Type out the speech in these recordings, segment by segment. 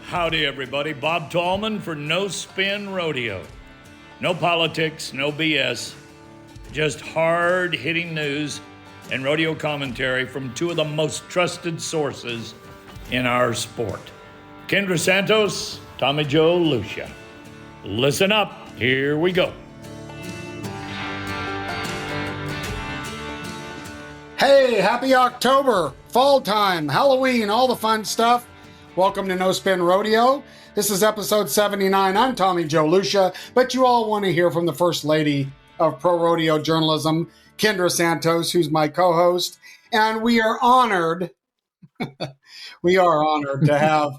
Howdy, everybody. Bob Tallman for No Spin Rodeo. No politics, no BS, just hard-hitting news and rodeo commentary from two of the most trusted sources in our sport. Kendra Santos, Tommy Joe Lucia. Listen up. Here we go. Hey, happy October, fall time, Halloween, all the fun stuff. Welcome to No Spin Rodeo. This is episode 79. I'm Tommy Joe Lucia, but you all want to hear from the First Lady of Pro Rodeo Journalism, Kendra Santos, who's my co-host. And we are honored, to have...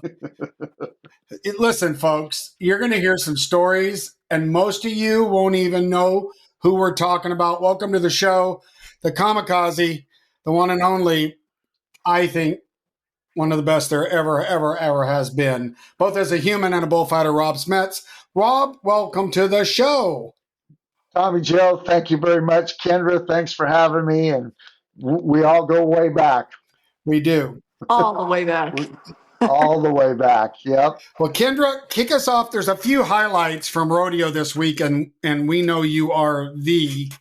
Listen, folks, you're going to hear some stories, and most of you won't even know who we're talking about. Welcome to the show, the Kamikaze, the one and only, I think, one of the best there ever has been, both as a human and a bullfighter, Rob Smets. Rob, welcome to the show. Tommy Joe, thank you very much. Kendra, thanks for having me. And we all go way back. We do. All the way back. All the way back, yep. Well, Kendra, kick us off. There's a few highlights from rodeo this week, and we know you are the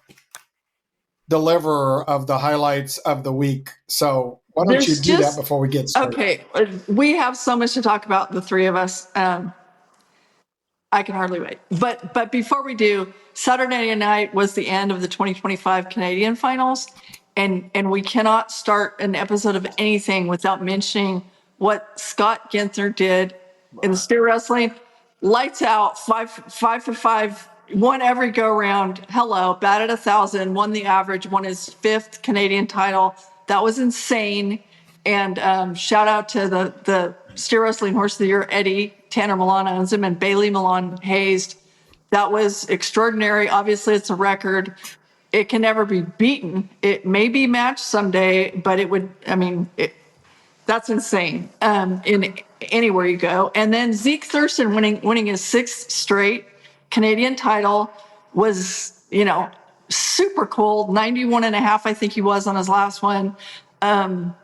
deliverer of the highlights of the week. So why don't you do that before we get started? Okay, we have so much to talk about, the three of us. I can hardly wait. But before we do, Saturday night was the end of the 2025 Canadian Finals, and we cannot start an episode of anything without mentioning what Scott Ginther did in the steer wrestling. Lights out, 5-5, won every go round. Hello, batted 1,000, won the average, won his 5th Canadian title. That was insane. And shout out to the steer wrestling horse of the year, Eddie. Tanner Milan owns him, and Bailey Milan hazed. That was extraordinary. Obviously, it's a record. It can never be beaten. It may be matched someday, but that's insane in anywhere you go. And then Zeke Thurston winning his 6th straight Canadian title was, super cool. 91.5, I think he was on his last one. And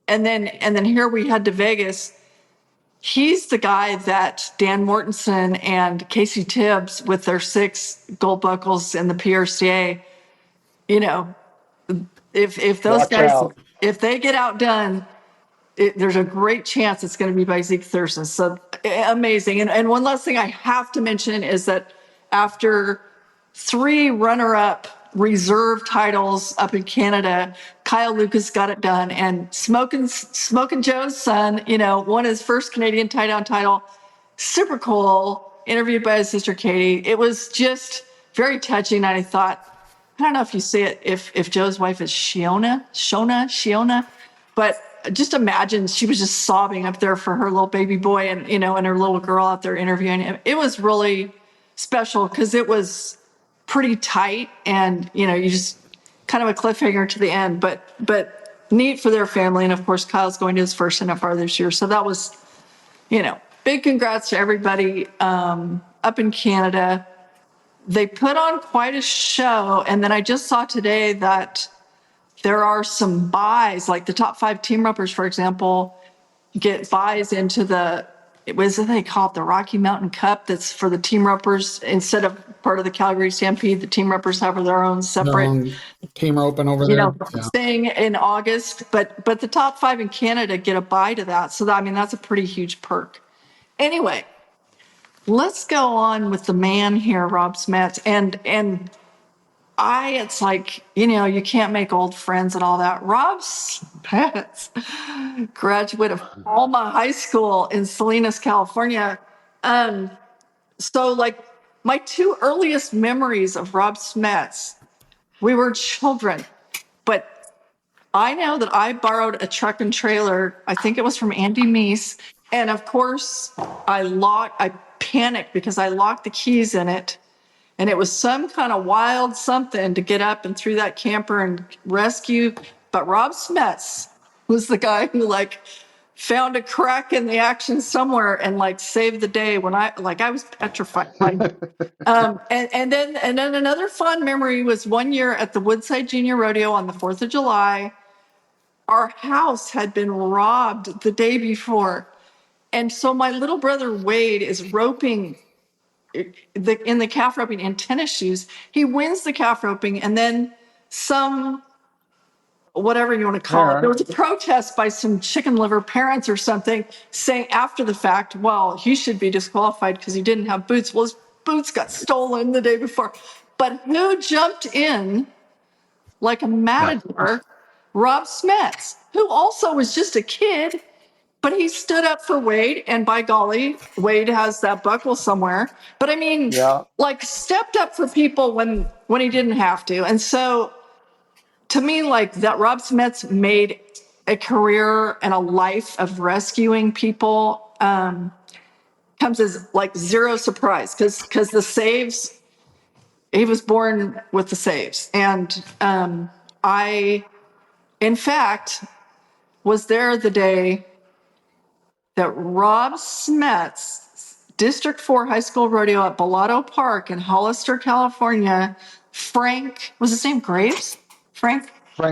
then here we head to Vegas. He's the guy that Dan Mortensen and Casey Tibbs, with their 6 gold buckles in the PRCA, if those Watch guys, out. if they get outdone, there's a great chance it's going to be by Zeke Thurston. So amazing. And one last thing I have to mention is that after 3 runner-up reserve titles up in Canada, Kyle Lucas got it done, and Smokin' Joe's son, won his first Canadian title. Super cool. Interviewed by his sister Katie. It was just very touching. And I thought, I don't know if you see it, if Joe's wife is Shona, but just imagine she was just sobbing up there for her little baby boy and and her little girl out there interviewing him. It was really special because it was pretty tight, and you just kind of a cliffhanger to the end, but neat for their family. And of course, Kyle's going to his first NFR this year, so that was big congrats to everybody up in Canada. They put on quite a show, and then I just saw today that there are some buys, like the top 5 team ropers, for example, get buys into they call it the Rocky Mountain Cup. That's for the team ropers instead of part of the Calgary Stampede. The team ropers have their own separate team roping over there. Thing in August. But the top 5 in Canada get a buy to that. So that's a pretty huge perk. Anyway, let's go on with the man here, Rob Smets. And it's like, you can't make old friends and all that. Rob Smets, graduate of Alma High School in Salinas, California. So like my 2 earliest memories of Rob Smets, we were children, but I know that I borrowed a truck and trailer. I think it was from Andy Meese. And of course I panicked because I locked the keys in it. And it was some kind of wild something to get up and through that camper and rescue. But Rob Smets was the guy who found a crack in the action somewhere and saved the day when I was petrified. And then another fun memory was one year at the Woodside Junior Rodeo on the 4th of July. our house had been robbed the day before. And so my little brother Wade is roping in the calf roping in tennis shoes. He wins the calf roping, and then some, whatever you want to call it, there was a protest by some chicken liver parents or something saying after the fact, well, he should be disqualified because he didn't have boots. Well, his boots got stolen the day before. But who jumped in like a matador? Rob Smets, who also was just a kid, but he stood up for Wade, and by golly, Wade has that buckle somewhere. But I mean, like, stepped up for people when he didn't have to. And so to me, like, that Rob Smets made a career and a life of rescuing people comes as like zero surprise, because the saves, he was born with the saves. And I, in fact, was there the day that Rob Smets, District 4 High School Rodeo at Bellotto Park in Hollister, California, Frank, was his name Graves? Frank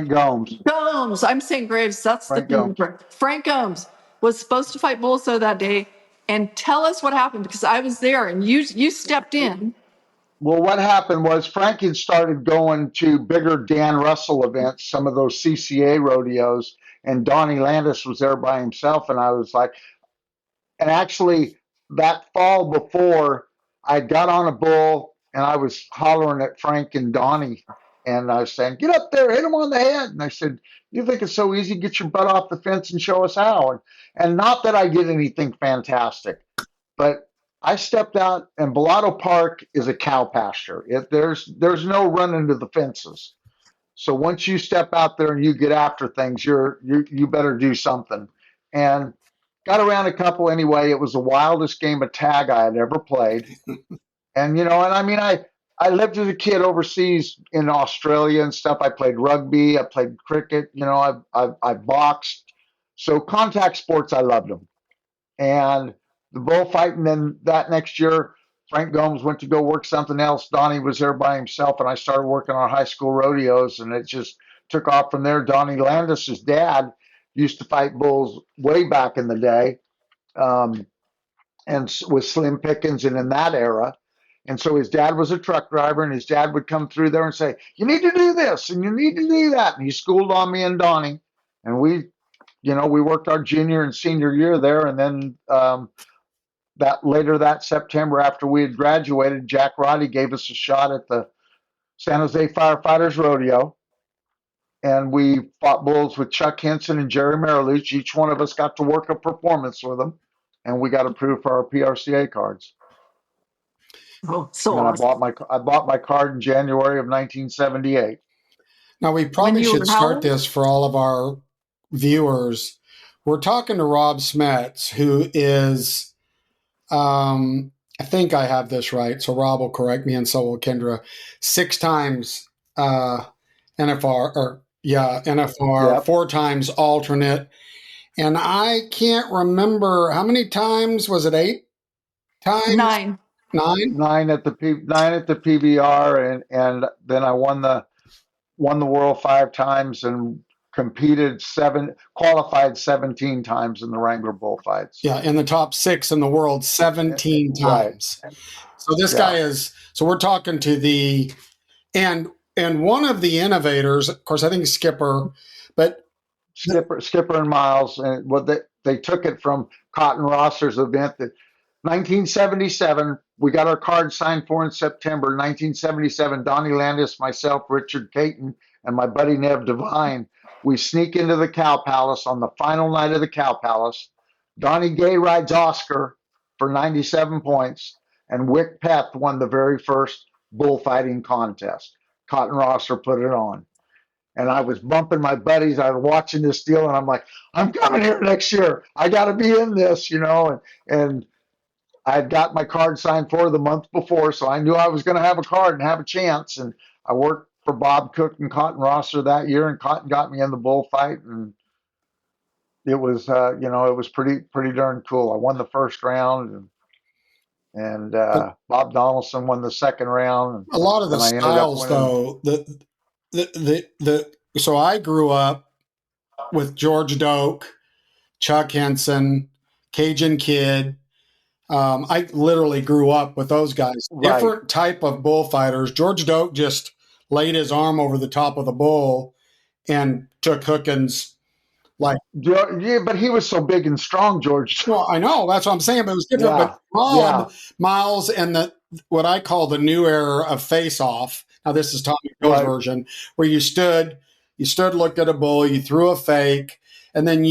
Gomes. Gomes. I'm saying Graves. That's the number. Frank Gomes was supposed to fight Bullso that day. And tell us what happened, because I was there and you stepped in. Well, what happened was Frank had started going to bigger Dan Russell events, some of those CCA rodeos, and Donnie Landis was there by himself. And I was like, and actually that fall before, I got on a bull and I was hollering at Frank and Donnie, and I was saying, get up there, hit him on the head. And I said, you think it's so easy? Get your butt off the fence and show us how. And not that I did anything fantastic, but I stepped out, and Bellotto Park is a cow pasture. There's no running to the fences. So once you step out there and you get after things, you better do something. And got around a couple anyway. It was the wildest game of tag I had ever played. And I mean, I lived as a kid overseas in Australia and stuff. I played rugby, I played cricket, I boxed. So contact sports, I loved them. And the bullfighting, then that next year, Frank Gomes went to go work something else. Donnie was there by himself, and I started working on high school rodeos, and it just took off from there. Donnie Landis's dad used to fight bulls way back in the day, and with Slim Pickens and in that era. And so his dad was a truck driver, and his dad would come through there and say, you need to do this and you need to do that. And he schooled on me and Donnie, and we worked our junior and senior year there. And then that September, after we had graduated, Jack Roddy gave us a shot at the San Jose Firefighters Rodeo. And we fought bulls with Chuck Henson and Jerry Mariluch. Each one of us got to work a performance with them, and we got approved for our PRCA cards. Oh, so and awesome. I bought my card in January of 1978. Now, we probably should start this for all of our viewers. We're talking to Rob Smets, who is, I think I have this right, so Rob will correct me, and so will Kendra, 6 times NFR, Yep. 4 times alternate. And I can't remember, how many times? Was it 8 times? 9. 9 at the PBR, and then I won the world 5 times and qualified 17 times in the Wrangler Bullfights. Yeah, in the top 6 in the world 17 times. Right. So this guy is, so we're talking to and one of the innovators, of course, I think Skipper, but Skipper and Miles, and what they took it from Cotton Rosser's event that 1977, we got our card signed for in September 1977. Donnie Landis, myself, Richard Caton, and my buddy Nev Devine, we sneak into the Cow Palace on the final night of the Cow Palace. Donnie Gay rides Oscar for 97 points, and Wick Peth won the very first bullfighting contest. Cotton Rosser put it on. And I was bumping my buddies. I was watching this deal, and I'm like, I'm coming here next year. I got to be in this, and I had got my card signed for the month before, so I knew I was going to have a card and have a chance. And I worked for Bob Cook and Cotton Rosser that year, and Cotton got me in the bullfight, and it was, it was pretty darn cool. I won the first round, and Bob Donaldson won the second round. A lot of the styles, though, so I grew up with George Doak, Chuck Henson, Cajun Kid. I literally grew up with those guys. Right. Different type of bullfighters. George Doak just laid his arm over the top of the bull and took Hookins like. Yeah, but he was so big and strong, George. Well, I know, that's what I'm saying, but it was different. Yeah, But Rob, Miles, and what I call the new era of face off. Now this is Tommy Joe's version, where you stood, looked at a bull, you threw a fake, and then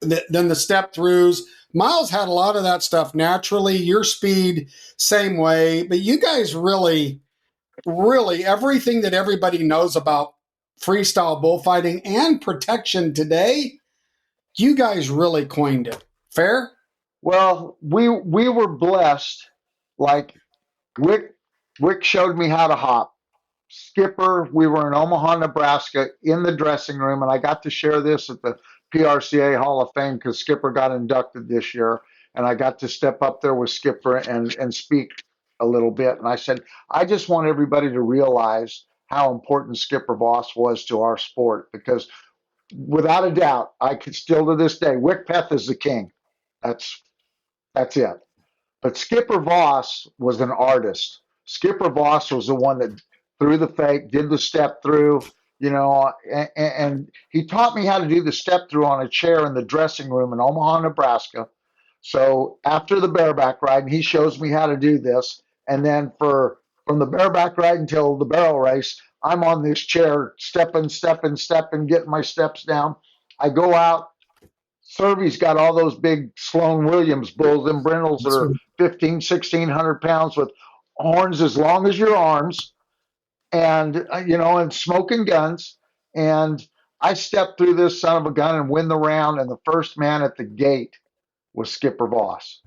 then the step throughs. Miles had a lot of that stuff naturally. Your speed, same way, but you guys really everything that everybody knows about freestyle bullfighting and protection today, you guys really coined it. Fair? Well, we were blessed. Like Wick showed me how to hop. Skipper, we were in Omaha, Nebraska, in the dressing room, and I got to share this at the PRCA Hall of Fame because Skipper got inducted this year, and I got to step up there with Skipper and speak a little bit. And I said, I just want everybody to realize how important Skipper Voss was to our sport, because without a doubt, I could still to this day, Wick Peth is the king. That's it. But Skipper Voss was an artist. Skipper Voss was the one that threw the fake, did the step through, and he taught me how to do the step through on a chair in the dressing room in Omaha, Nebraska. So after the bareback ride, he shows me how to do this. And then from the bareback ride until the barrel race, I'm on this chair, stepping, getting my steps down. I go out. Servy's got all those big Sloan Williams bulls and brindles that are 1,600 pounds with horns as long as your arms, and and smoking guns. And I stepped through this son of a gun and win the round. And the first man at the gate was Skipper Voss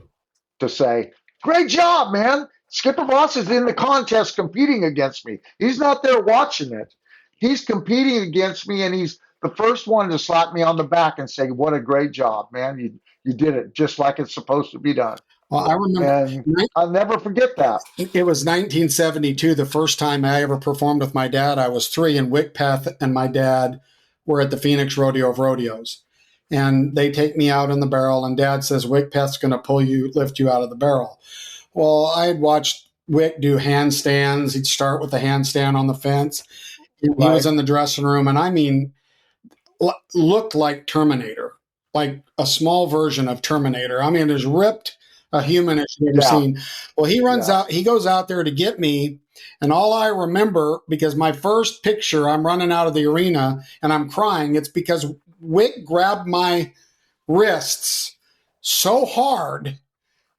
to say, "Great job, man. Skipper Voss is in the contest competing against me. He's not there watching it. He's competing against me, and he's the first one to slap me on the back and say, 'What a great job, man. You did it just like it's supposed to be done.'" Well, I remember. And I'll never forget that. It was 1972, the first time I ever performed with my dad. I was 3, and Wick Peth and my dad were at the Phoenix Rodeo of Rodeos. And they take me out in the barrel, and Dad says, "Wick Peth's going to lift you out of the barrel." Well, I had watched Wick do handstands. He'd start with the handstand on the fence. He was in the dressing room, and I mean, looked like Terminator, like a small version of Terminator. I mean, as ripped a human as you've ever seen. Well, he runs out, he goes out there to get me. And all I remember, because my first picture, I'm running out of the arena and I'm crying. It's because Wick grabbed my wrists so hard,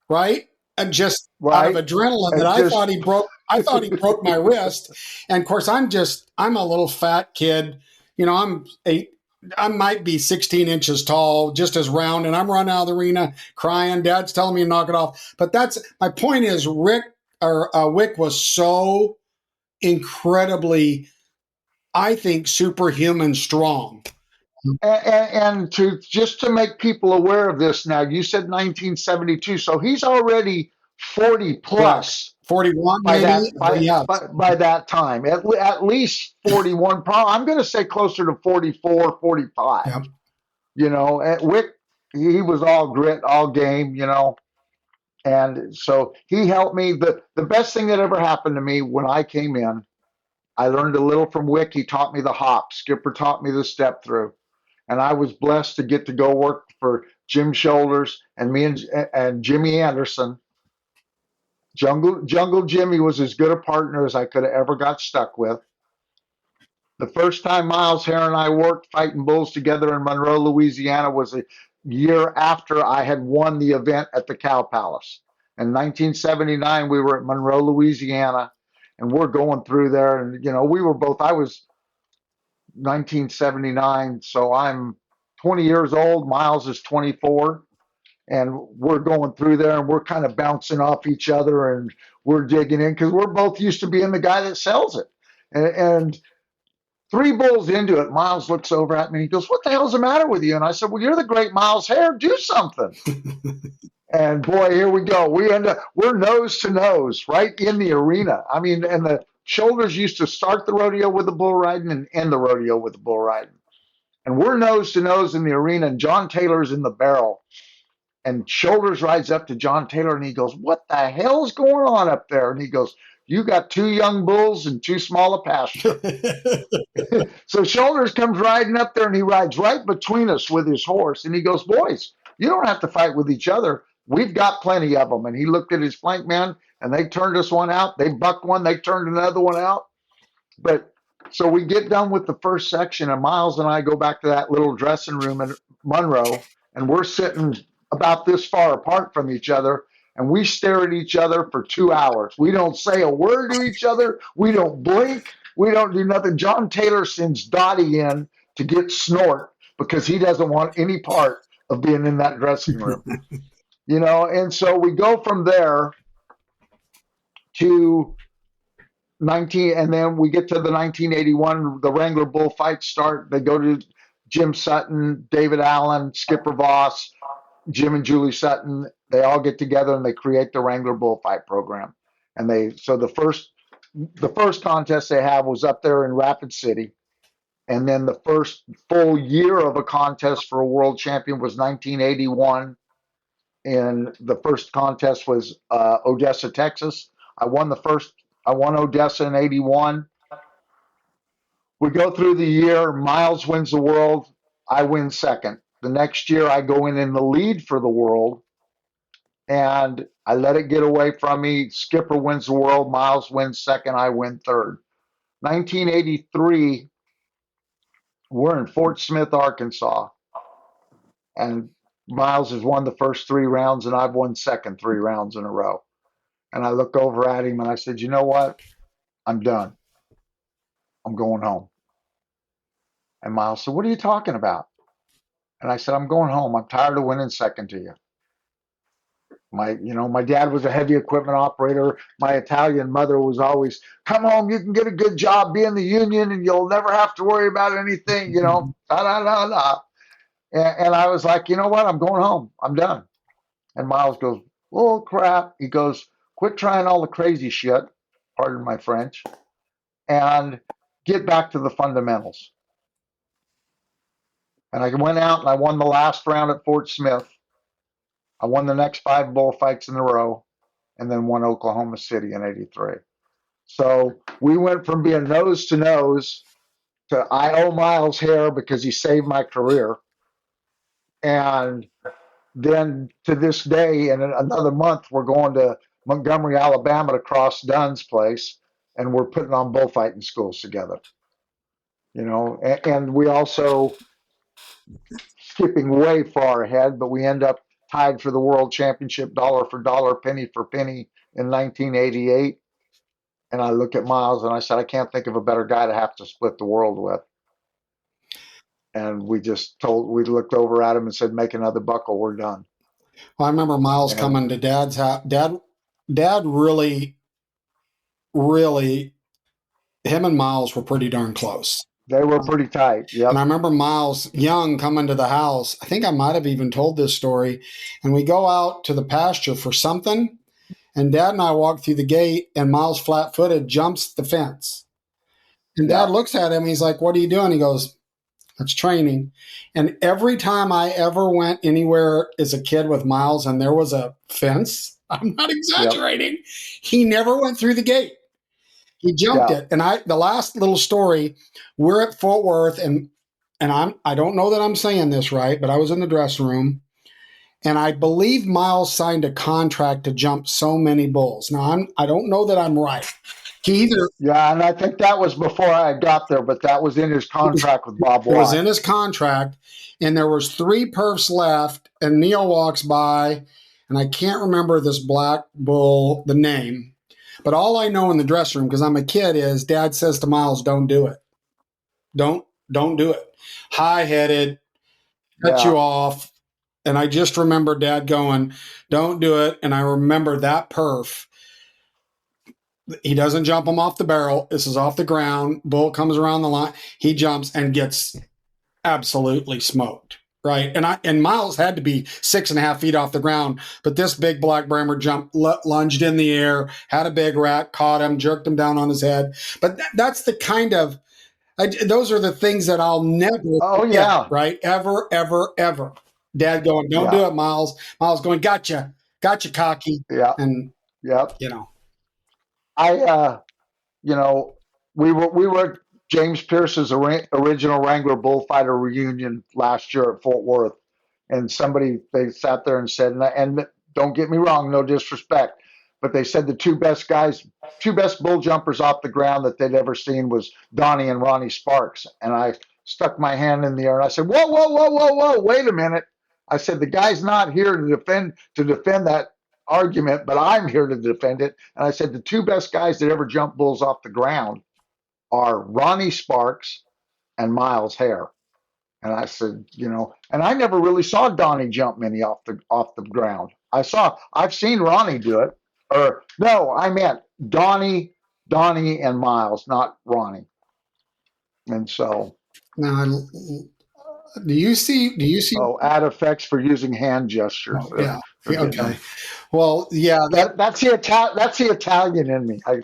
right? And just out of adrenaline that I thought he broke my wrist. And of course, I'm a little fat kid. I might be 16 inches tall, just as round, and I'm running out of the arena crying. Dad's telling me to knock it off. But that's my point is Wick was so incredibly, I think, superhuman strong. And to make people aware of this now, you said 1972, so he's already 40 plus. 41 by maybe? By that time, at least 41. I'm going to say closer to 44, 45. Yep. And Wick, he was all grit, all game. And so he helped me. The best thing that ever happened to me when I came in, I learned a little from Wick. He taught me the hop. Skipper taught me the step through, and I was blessed to get to go work for Jim Shoulders and me and Jimmy Anderson. Jungle Jimmy was as good a partner as I could have ever got stuck with. The first time Miles Hare and I worked fighting bulls together in Monroe, Louisiana was a year after I had won the event at the Cow Palace. In 1979, we were at Monroe, Louisiana, and we're going through there. And, we were both, I was 1979, so I'm 20 years old. Miles is 24. And we're going through there and we're kind of bouncing off each other and we're digging in because we're both used to being the guy that sells it. And 3 bulls into it, Miles looks over at me and he goes, "What the hell's the matter with you?" And I said, "Well, you're the great Miles Hare. Do something." And boy, here we go. We're nose to nose right in the arena. I mean, and the Shoulders used to start the rodeo with the bull riding and end the rodeo with the bull riding. And we're nose to nose in the arena, and John Taylor's in the barrel. And Shoulders rides up to John Taylor, and he goes, "What the hell's going on up there?" And he goes, "You got two young bulls and too small a pasture." So Shoulders comes riding up there, and he rides right between us with his horse. And he goes, "Boys, you don't have to fight with each other. We've got plenty of them." And he looked at his flank man, and they turned us one out. They bucked one. They turned another one out. But so we get done with the first section, and Miles and I go back to that little dressing room in Monroe, and we're sitting about this far apart from each other, and we stare at each other for 2 hours. We don't say a word to each other. We don't blink. We don't do nothing. John Taylor sends Dottie in to get Snort because he doesn't want any part of being in that dressing room. And so we go from there to 19, and then we get to the 1981, the Wrangler Bullfights start. They go to Jim Sutton, David Allen, Skipper Voss, Jim and Julie Sutton. They all get together and they create the Wrangler Bullfight program. And the first contest they have was up there in Rapid City. And then the first full year of a contest for a world champion was 1981. And the first contest was Odessa, Texas. I won Odessa in 81. We go through the year. Miles wins the world. I win second. The next year, I go in the lead for the world, and I let it get away from me. Skipper wins the world. Miles wins second. I win third. 1983, we're in Fort Smith, Arkansas, and Miles has won the first 3 rounds, and I've won second 3 rounds in a row. And I look over at him, and I said, "You know what? I'm done. I'm going home." And Miles said, "What are you talking about?" And I said, "I'm going home. I'm tired of winning second to you." My dad was a heavy equipment operator. My Italian mother was always, "Come home, you can get a good job, be in the union, and you'll never have to worry about anything, da, da, da, da." And I was like, "You know what? I'm going home. I'm done." And Miles goes, "Oh, crap." He goes, "Quit trying all the crazy shit," pardon my French, "and get back to the fundamentals." And I went out and I won the last round at Fort Smith. I won the next 5 bullfights in a row, and then won Oklahoma City in 83. So we went from being nose to nose to I owe Miles hair because he saved my career. And then to this day, in another month, we're going to Montgomery, Alabama to cross Dunn's place, and we're putting on bullfighting schools together. And we also, skipping way far ahead, but we end up tied for the world championship, dollar for dollar, penny for penny in 1988. And I look at Miles and I said, "I can't think of a better guy to have to split the world with." And we looked over at him and said, "Make another buckle. We're done." Well, I remember Miles coming to Dad's house. Dad really, him and Miles were pretty darn close. They were pretty tight. Yep. And I remember Miles Young coming to the house. I think I might have even told this story. And we go out to the pasture for something. And Dad and I walk through the gate, and Miles, flat-footed, jumps the fence. And Dad looks at him. He's like, "What are you doing?" He goes, "That's training." And every time I ever went anywhere as a kid with Miles and there was a fence, I'm not exaggerating, he never went through the gate. He jumped it. And the last little story, we're at Fort Worth, and I don't know that I'm saying this right, but I was in the dressing room, and I believe Miles signed a contract to jump so many bulls. Now I don't know that I'm right. And I think that was before I got there, but that was in his contract with Bob Watt. It was in his contract, and there was 3 perfs left, and Neil walks by, and I can't remember this black bull, the name. But all I know in the dressing room, because I'm a kid, is Dad says to Miles, "Don't do it. Don't do it." High-headed, cut you off. And I just remember Dad going, "Don't do it." And I remember that perf. He doesn't jump him off the barrel. This is off the ground. Bull comes around the line. He jumps and gets absolutely smoked. Right. And Miles had to be 6.5 feet off the ground, but this big black Bremer jumped, lunged in the air, had a big rat, caught him, jerked him down on his head. But that's the kind of Those are the things that I'll never Oh, forget, yeah. right? Ever, ever, ever. Dad going, don't do it, Miles. Miles going, gotcha, cocky. Yeah. And, Yep. you know. You know, we were at James Pierce's original Wrangler bullfighter reunion last year at Fort Worth, and they sat there and said, and don't get me wrong, no disrespect, but they said the two best bull jumpers off the ground that they'd ever seen was Donnie and Ronnie Sparks, and I stuck my hand in the air and I said, whoa, whoa, whoa, whoa, whoa, wait a minute. I said, the guy's not here to defend that argument, but I'm here to defend it. And I said, the two best guys that ever jumped bulls off the ground are Ronnie Sparks and Miles Hare. And I said, and I never really saw Donnie jump many off the ground. I've seen Ronnie do it. Or no, I meant Donnie and Miles, not Ronnie. And so Now, do you see? Oh, add effects for using hand gestures. Oh, yeah. Okay. Well, yeah. That's the Italian in me. I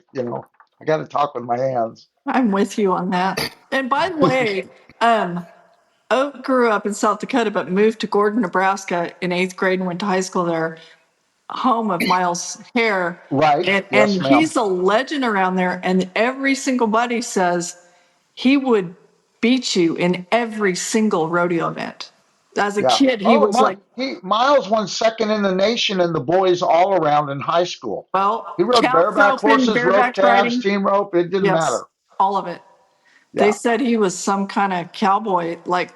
got to talk with my hands. I'm with you on that. And by the way, Oak grew up in South Dakota, but moved to Gordon, Nebraska in 8th grade and went to high school there, home of Miles Hare. Right. And, Yes, and ma'am. he's a legend around there. And every single buddy says he would beat you in every single rodeo event. As a kid, he was Miles won second in the nation in the boys all around in high school. Well, he rode bareback horses, rope calves, team rope. It didn't matter. All of it. Yeah. They said he was some kind of cowboy, like,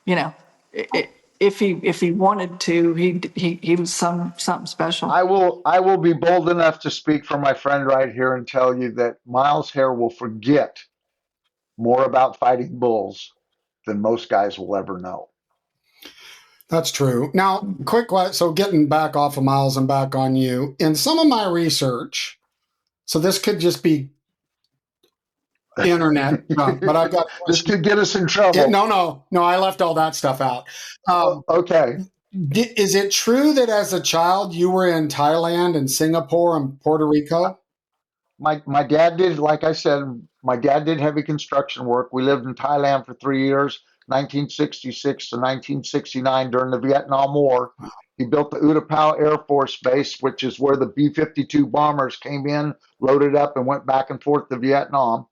if he wanted to, he was something special. I will be bold enough to speak for my friend right here and tell you that Miles Hare will forget more about fighting bulls than most guys will ever know. That's true. Now, so getting back off of Miles and back on you, in some of my research, so this could just be internet, but I've got this could get us in trouble. No, I left all that stuff out. Okay. Is it true that as a child you were in Thailand and Singapore and Puerto Rico? My dad did, like I said, my dad did heavy construction work. We lived in Thailand for 3 years, 1966 to 1969 during the Vietnam War. He built the Utapao Air Force Base, which is where the B-52 bombers came in, loaded up, and went back and forth to Vietnam.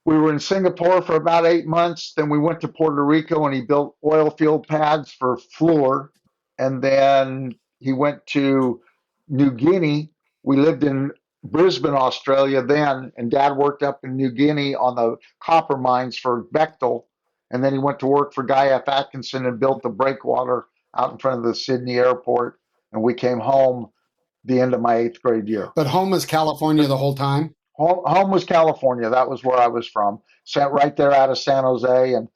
We were in Singapore for about 8 months. Then we went to Puerto Rico, and he built oil field pads for Fluor. And then he went to New Guinea. We lived in Brisbane, Australia then, and Dad worked up in New Guinea on the copper mines for Bechtel. And then he went to work for Guy F. Atkinson and built the breakwater out in front of the Sydney airport. And we came home the end of my 8th grade year. But home was California the whole time? Home was California. That was where I was from. Sat right there out of San Jose. And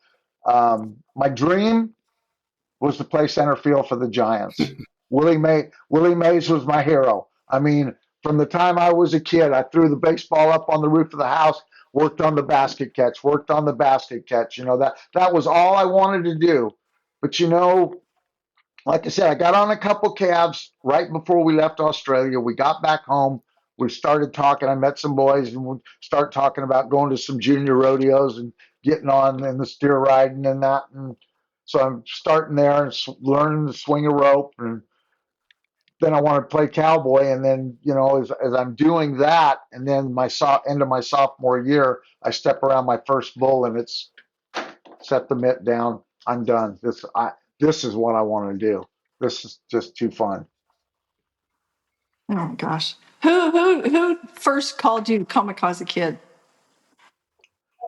my dream was to play center field for the Giants. Willie Mays was my hero. I mean, from the time I was a kid, I threw the baseball up on the roof of the house, worked on the basket catch. That was all I wanted to do. But, like I said, I got on a couple calves right before we left Australia. We got back home. We started talking. I met some boys, and we start talking about going to some junior rodeos and getting on in the steer riding and that. And so I'm starting there and learning to swing a rope. And then I wanted to play cowboy. And then, as I'm doing that, and then end of my sophomore year, I step around my first bull, and it's set the mitt down. I'm done. This is what I want to do. This is just too fun. Oh my gosh. Who first called you Kamikaze Kid?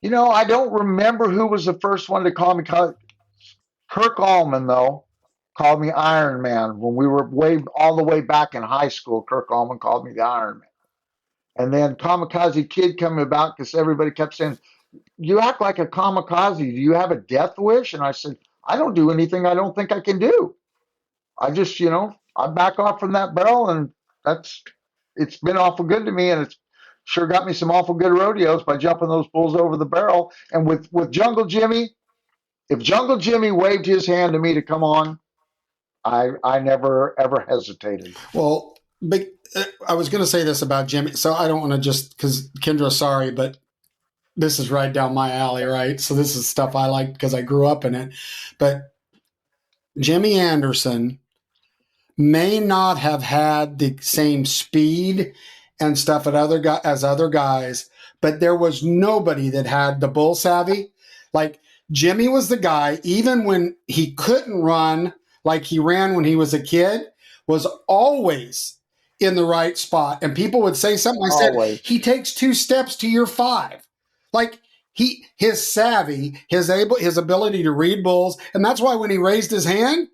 I don't remember who was the first one to call me. Kirk Allman, though, called me Iron Man. When we were all the way back in high school, Kirk Allman called me the Iron Man. And then Kamikaze Kid coming about because everybody kept saying, you act like a kamikaze. Do you have a death wish? And I said, I don't do anything I don't think I can do. I just, I back off from that barrel, and it's been awful good to me, and it's sure got me some awful good rodeos by jumping those bulls over the barrel. And with Jungle Jimmy, if Jungle Jimmy waved his hand to me to come on, I never, ever hesitated. Well, but I was going to say this about Jimmy, so I don't want to just, because Kendra, sorry, but this is right down my alley, right? So this is stuff I like because I grew up in it. But Jimmy Anderson may not have had the same speed and stuff as other guys, but there was nobody that had the bull savvy. Like Jimmy was the guy, even when he couldn't run like he ran when he was a kid, was always in the right spot. And people would say something. I said, Always. he takes 2 steps to your 5. Like his savvy, his ability to read bulls. And that's why when he raised his hand,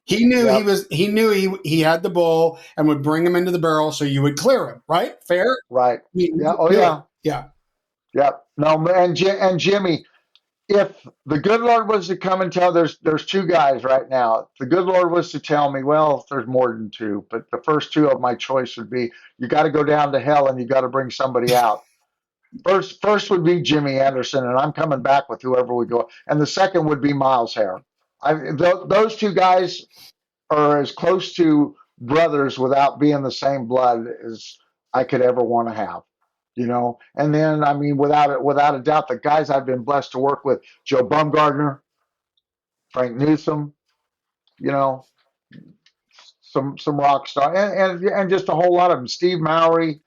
he knew he had the bull and would bring him into the barrel so you would clear him, right? Fair? Right. Yeah. Oh, Good. yeah. Yeah. Yep. No, and Jimmy, if the good Lord was to come and tell, there's 2 guys right now. If the good Lord was to tell me, well, there's more than 2, but the first 2 of my choice would be, you got to go down to hell and you got to bring somebody out. First would be Jimmy Anderson, and I'm coming back with whoever we go. And the second would be Miles Hare. Those 2 guys are as close to brothers without being the same blood as I could ever want to have, you know. And then, I mean, without a doubt, the guys I've been blessed to work with: Joe Bumgardner, Frank Newsom, you know, some rock star, and just a whole lot of them. Steve Mowry,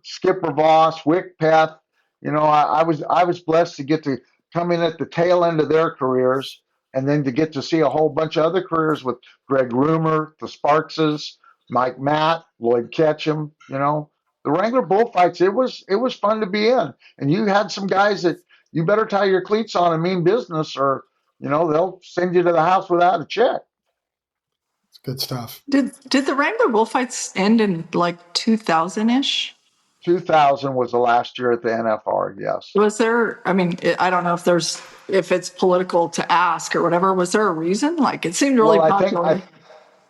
Skipper Voss, Wick Peth. You know, I was blessed to get to come in at the tail end of their careers, and then to get to see a whole bunch of other careers with Greg Roomer, the Sparkses, Mike Matt, Lloyd Ketchum. You know, the Wrangler Bullfights. It was fun to be in, and you had some guys that you better tie your cleats on and mean business, or you know they'll send you to the house without a check. It's good stuff. Did the Wrangler Bullfights end in like 2000-ish? 2000 was the last year at the NFR. Yes. Was there? I mean, I don't know if it's political to ask or whatever. Was there a reason? Like it seemed really popular.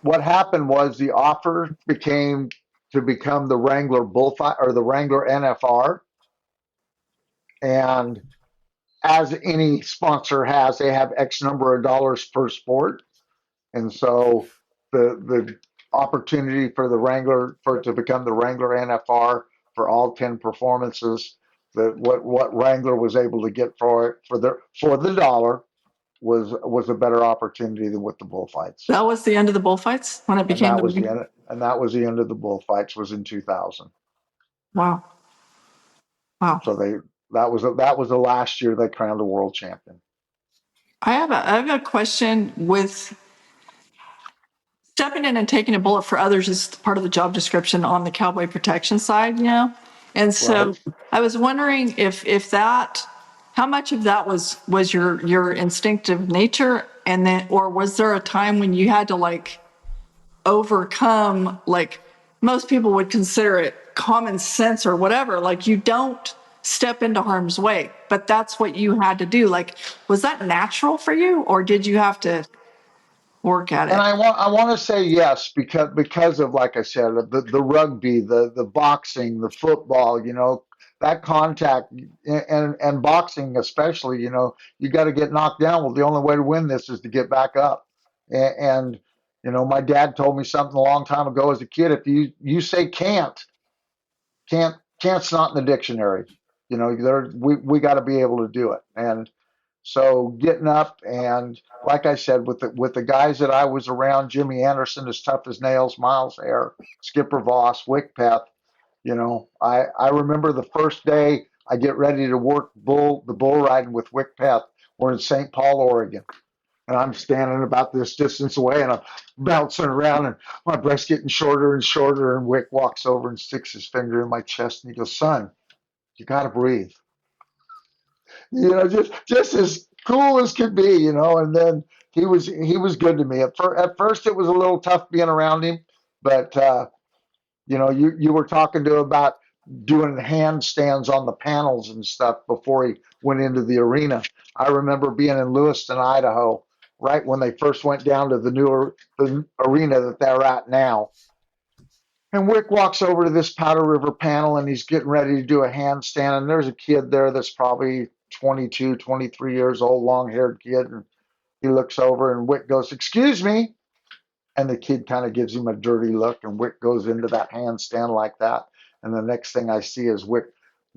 What happened was the offer became to become the Wrangler Bullfight or the Wrangler NFR, and as any sponsor has, they have X number of dollars per sport, and so the opportunity for the Wrangler to become the Wrangler NFR for all 10 performances, that what Wrangler was able to get for the dollar was a better opportunity than with the Bullfights. That was the end of the Bullfights when it became that was the end. And that was the end of the Bullfights. Was in 2000. Wow. So that was the last year they crowned a world champion. I have a question with stepping in and taking a bullet for others is part of the job description on the cowboy protection side, you know? And so Right. I was wondering if that, how much of that was your instinctive nature, and then, or was there a time when you had to like overcome, like most people would consider it common sense or whatever, like you don't step into harm's way, but that's what you had to do. Like, was that natural for you, or did you have to work at it? And I want to say yes, because of, like I said, the rugby, the boxing, the football, you know, that contact, and boxing especially, you know, you got to get knocked down. Well, the only way to win this is to get back up. And you know, my dad told me something a long time ago as a kid: if you say can't's not in the dictionary. You know, we got to be able to do it. And so getting up, and like I said, with the guys that I was around, Jimmy Anderson, as tough as nails, Miles Hare, Skipper Voss, Wick Peth, you know, I remember the first day I get ready to work the bull riding with Wick Peth. We're in St. Paul, Oregon, and I'm standing about this distance away, and I'm bouncing around, and my breath's getting shorter and shorter, and Wick walks over and sticks his finger in my chest, and he goes, "Son, you got to breathe." You know, just as cool as could be, you know. And then he was good to me. At first, it was a little tough being around him, but you know, you were talking to about doing handstands on the panels and stuff before he went into the arena. I remember being in Lewiston, Idaho, right when they first went down to the arena that they're at now. And Wick walks over to this Powder River panel, and he's getting ready to do a handstand. And there's a kid there that's probably 22, 23 years old, long-haired kid. And he looks over, and Wick goes, "Excuse me." And the kid kind of gives him a dirty look, and Wick goes into that handstand like that. And the next thing I see is Wick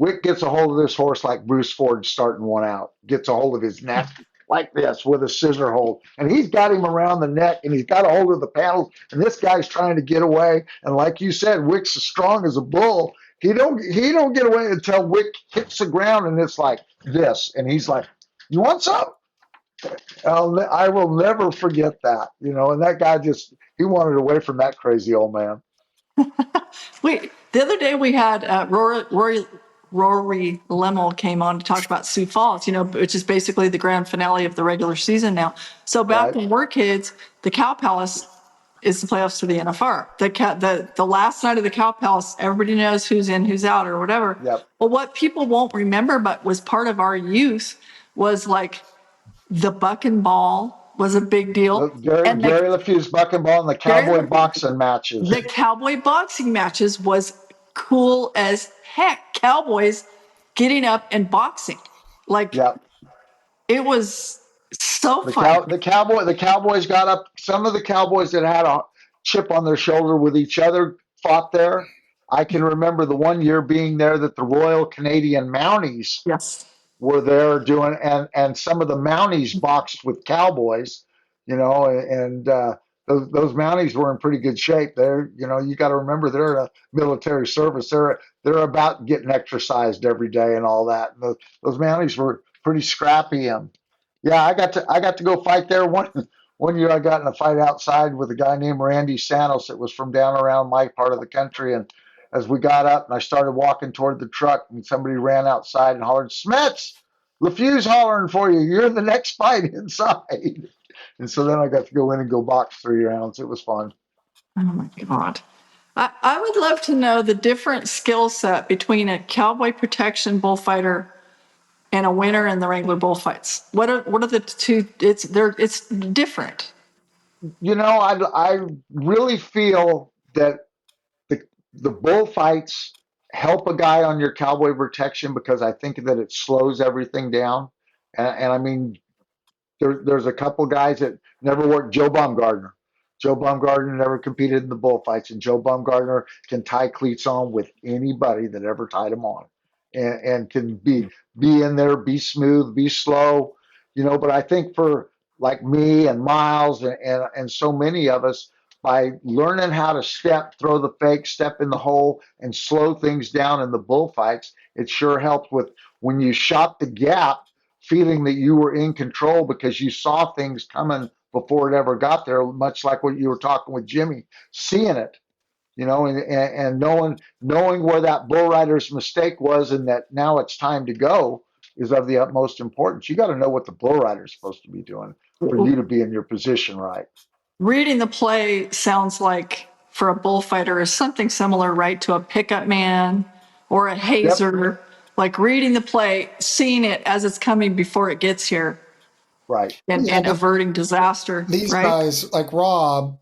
Wick gets a hold of this horse like Bruce Ford starting one out, gets a hold of his neck like this with a scissor hold. And he's got him around the neck and he's got a hold of the paddles. And this guy's trying to get away. And like you said, Wick's as strong as a bull. He don't get away until Wick hits the ground and it's like this. And he's like, "You want some?" I will never forget that, and that guy he wanted away from that crazy old man. The other day we had Rory Lemmel came on to talk about Sioux Falls, which is basically the grand finale of the regular season now. So back Right. when we're kids, the Cow Palace is the playoffs to the NFR. The last night of the Cow Palace, everybody knows who's in, who's out, or whatever. Yep. Well, what people won't remember, but was part of our youth, was like the buck and ball was a big deal. Gary LeFew's buck and ball and the cowboy boxing matches. The cowboy boxing matches was cool as heck. Cowboys getting up and boxing. Like, yep. It was so fun. The Cowboys got up. Some of the Cowboys that had a chip on their shoulder with each other fought there. I can remember the one year being there that the Royal Canadian Mounties were there doing, and some of the Mounties boxed with Cowboys, and those Mounties were in pretty good shape. You got to remember they're a military service. They're about getting exercised every day and all that. And those Mounties were pretty scrappy. And yeah, I got to go fight there. One year I got in a fight outside with a guy named Randy Santos that was from down around my part of the country. And as we got up and I started walking toward the truck, and somebody ran outside and hollered, "Smets, LeFew's hollering for you. You're the next fight inside." And so then I got to go in and go box 3 rounds. It was fun. Oh my God. I would love to know the different skill set between a cowboy protection bullfighter and a winner in the Wrangler bullfights. What are the two? It's different. I really feel that the bullfights help a guy on your cowboy protection because I think that it slows everything down. And I mean, there's a couple guys that never worked. Joe Baumgartner. Joe Baumgartner never competed in the bullfights, and Joe Baumgartner can tie cleats on with anybody that ever tied them on, and can be in there, be smooth, be slow, But I think for like me and Miles and so many of us, by learning how to step, throw the fake, step in the hole, and slow things down in the bullfights, it sure helped with when you shot the gap, feeling that you were in control because you saw things coming before it ever got there, much like what you were talking with Jimmy, seeing it, and knowing where that bull rider's mistake was and that now it's time to go is of the utmost importance. You got to know what the bull rider's supposed to be doing for you to be in your position right. Reading the play sounds like for a bullfighter is something similar, right, to a pickup man or a hazer. Yep. Like reading the play, seeing it as it's coming before it gets here. Right. And averting disaster. These right? guys, like Rob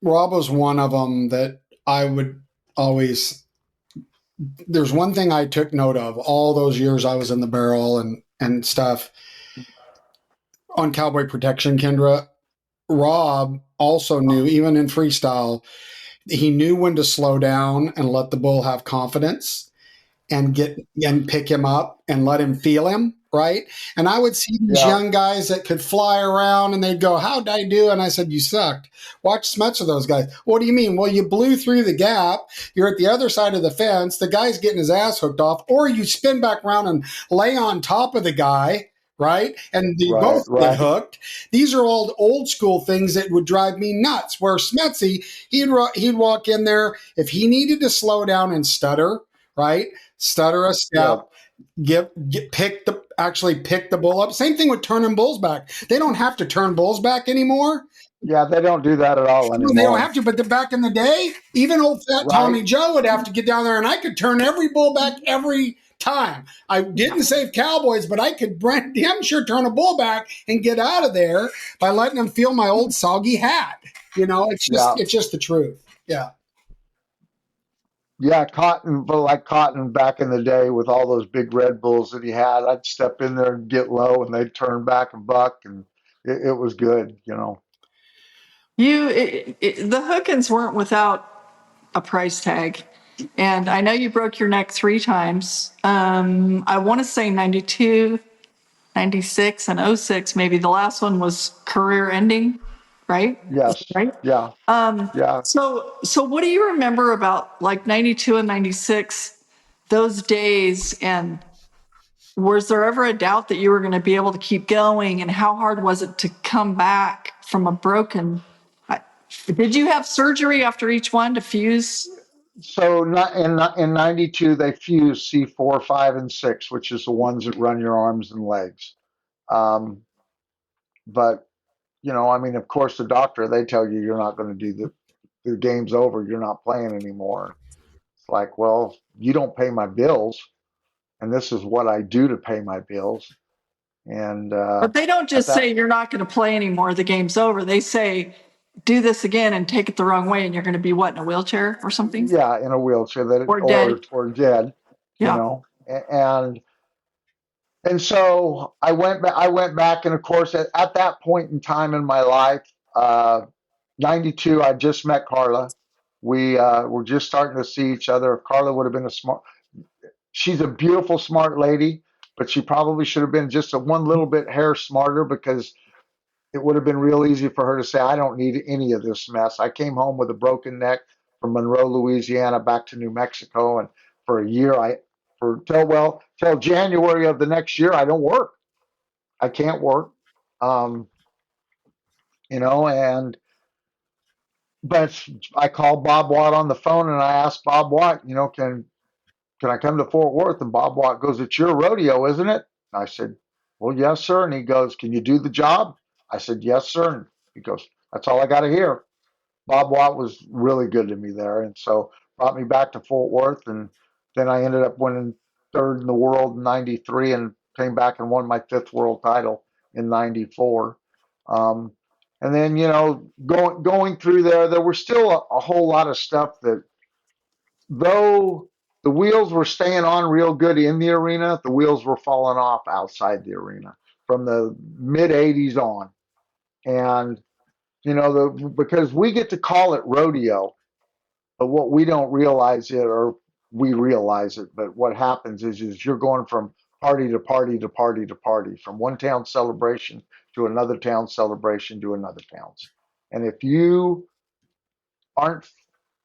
was one of them that I would always, there's one thing I took note of all those years I was in the barrel and stuff on cowboy protection, Kendra. Rob also knew, even in freestyle, he knew when to slow down and let the bull have confidence and pick him up and let him feel him, right? And I would see these young guys that could fly around and they'd go, "How'd I do?" And I said, "You sucked. Watch Smets of those guys." "What do you mean?" "Well, you blew through the gap. You're at the other side of the fence. The guy's getting his ass hooked off. Or you spin back around and lay on top of the guy, right? And they both get hooked." These are all old school things that would drive me nuts. Where Smetsy, he'd walk in there if he needed to slow down and stutter, right? Stutter a step, pick the bull up. Same thing with turning bulls back. They don't have to turn bulls back anymore. Yeah, they don't do that at all anymore. They don't have to, but back in the day, even old fat Tommy Joe would have to get down there, and I could turn every bull back every time. I didn't save cowboys, but I could damn sure turn a bull back and get out of there by letting them feel my old soggy hat. It's just the truth. Yeah. Yeah, Cotton back in the day with all those big Red Bulls that he had, I'd step in there and get low and they'd turn back and buck, and it was good, The Hookins weren't without a price tag. And I know you broke your neck 3 times. I want to say 92, 96, and 06. Maybe the last one was career ending, right? Yes. Right. Yeah. Yeah. So what do you remember about like 92 and 96, those days? And was there ever a doubt that you were going to be able to keep going? And how hard was it to come back from a broken? Did you have surgery after each one to fuse? So not in 92, they fused C4, 5, and 6, which is the ones that run your arms and legs. But, I mean, of course, the doctor, they tell you you're not going to do the game's over. You're not playing anymore. It's like, well, you don't pay my bills, and this is what I do to pay my bills. And But they don't at just that, say you're not going to play anymore, the game's over. They say do this again and take it the wrong way and you're going to be what, in a wheelchair or something? yeah, in a wheelchair Or dead. or dead, Yeah. and so I went back, and of course, at that point in time in my life, 92, I just met Carla. We were just starting to see each other. If Carla would have been she's a beautiful, smart lady, but she probably should have been just one little bit hair smarter, because it would have been real easy for her to say, I don't need any of this mess. I came home with a broken neck from Monroe, Louisiana, back to New Mexico. And for a year, till January of the next year, I don't work. I can't work. Um, but I called Bob Watt on the phone, and I asked Bob Watt, can I come to Fort Worth? And Bob Watt goes, it's your rodeo, isn't it? And I said, well, yes, sir. And he goes, can you do the job? I said, yes, sir. And he goes, that's all I got to hear. Bob Watt was really good to me there. And so brought me back to Fort Worth. And then I ended up winning third in the world in 93, and came back and won my 5th world title in 94. And then, going through there was still a whole lot of stuff that, though the wheels were staying on real good in the arena, the wheels were falling off outside the arena from the mid 80s on. And, because we get to call it rodeo, but what we don't realize it, or we realize it, but what happens is you're going from party to party to party to party, from one town celebration to another town celebration to another town's. And if you aren't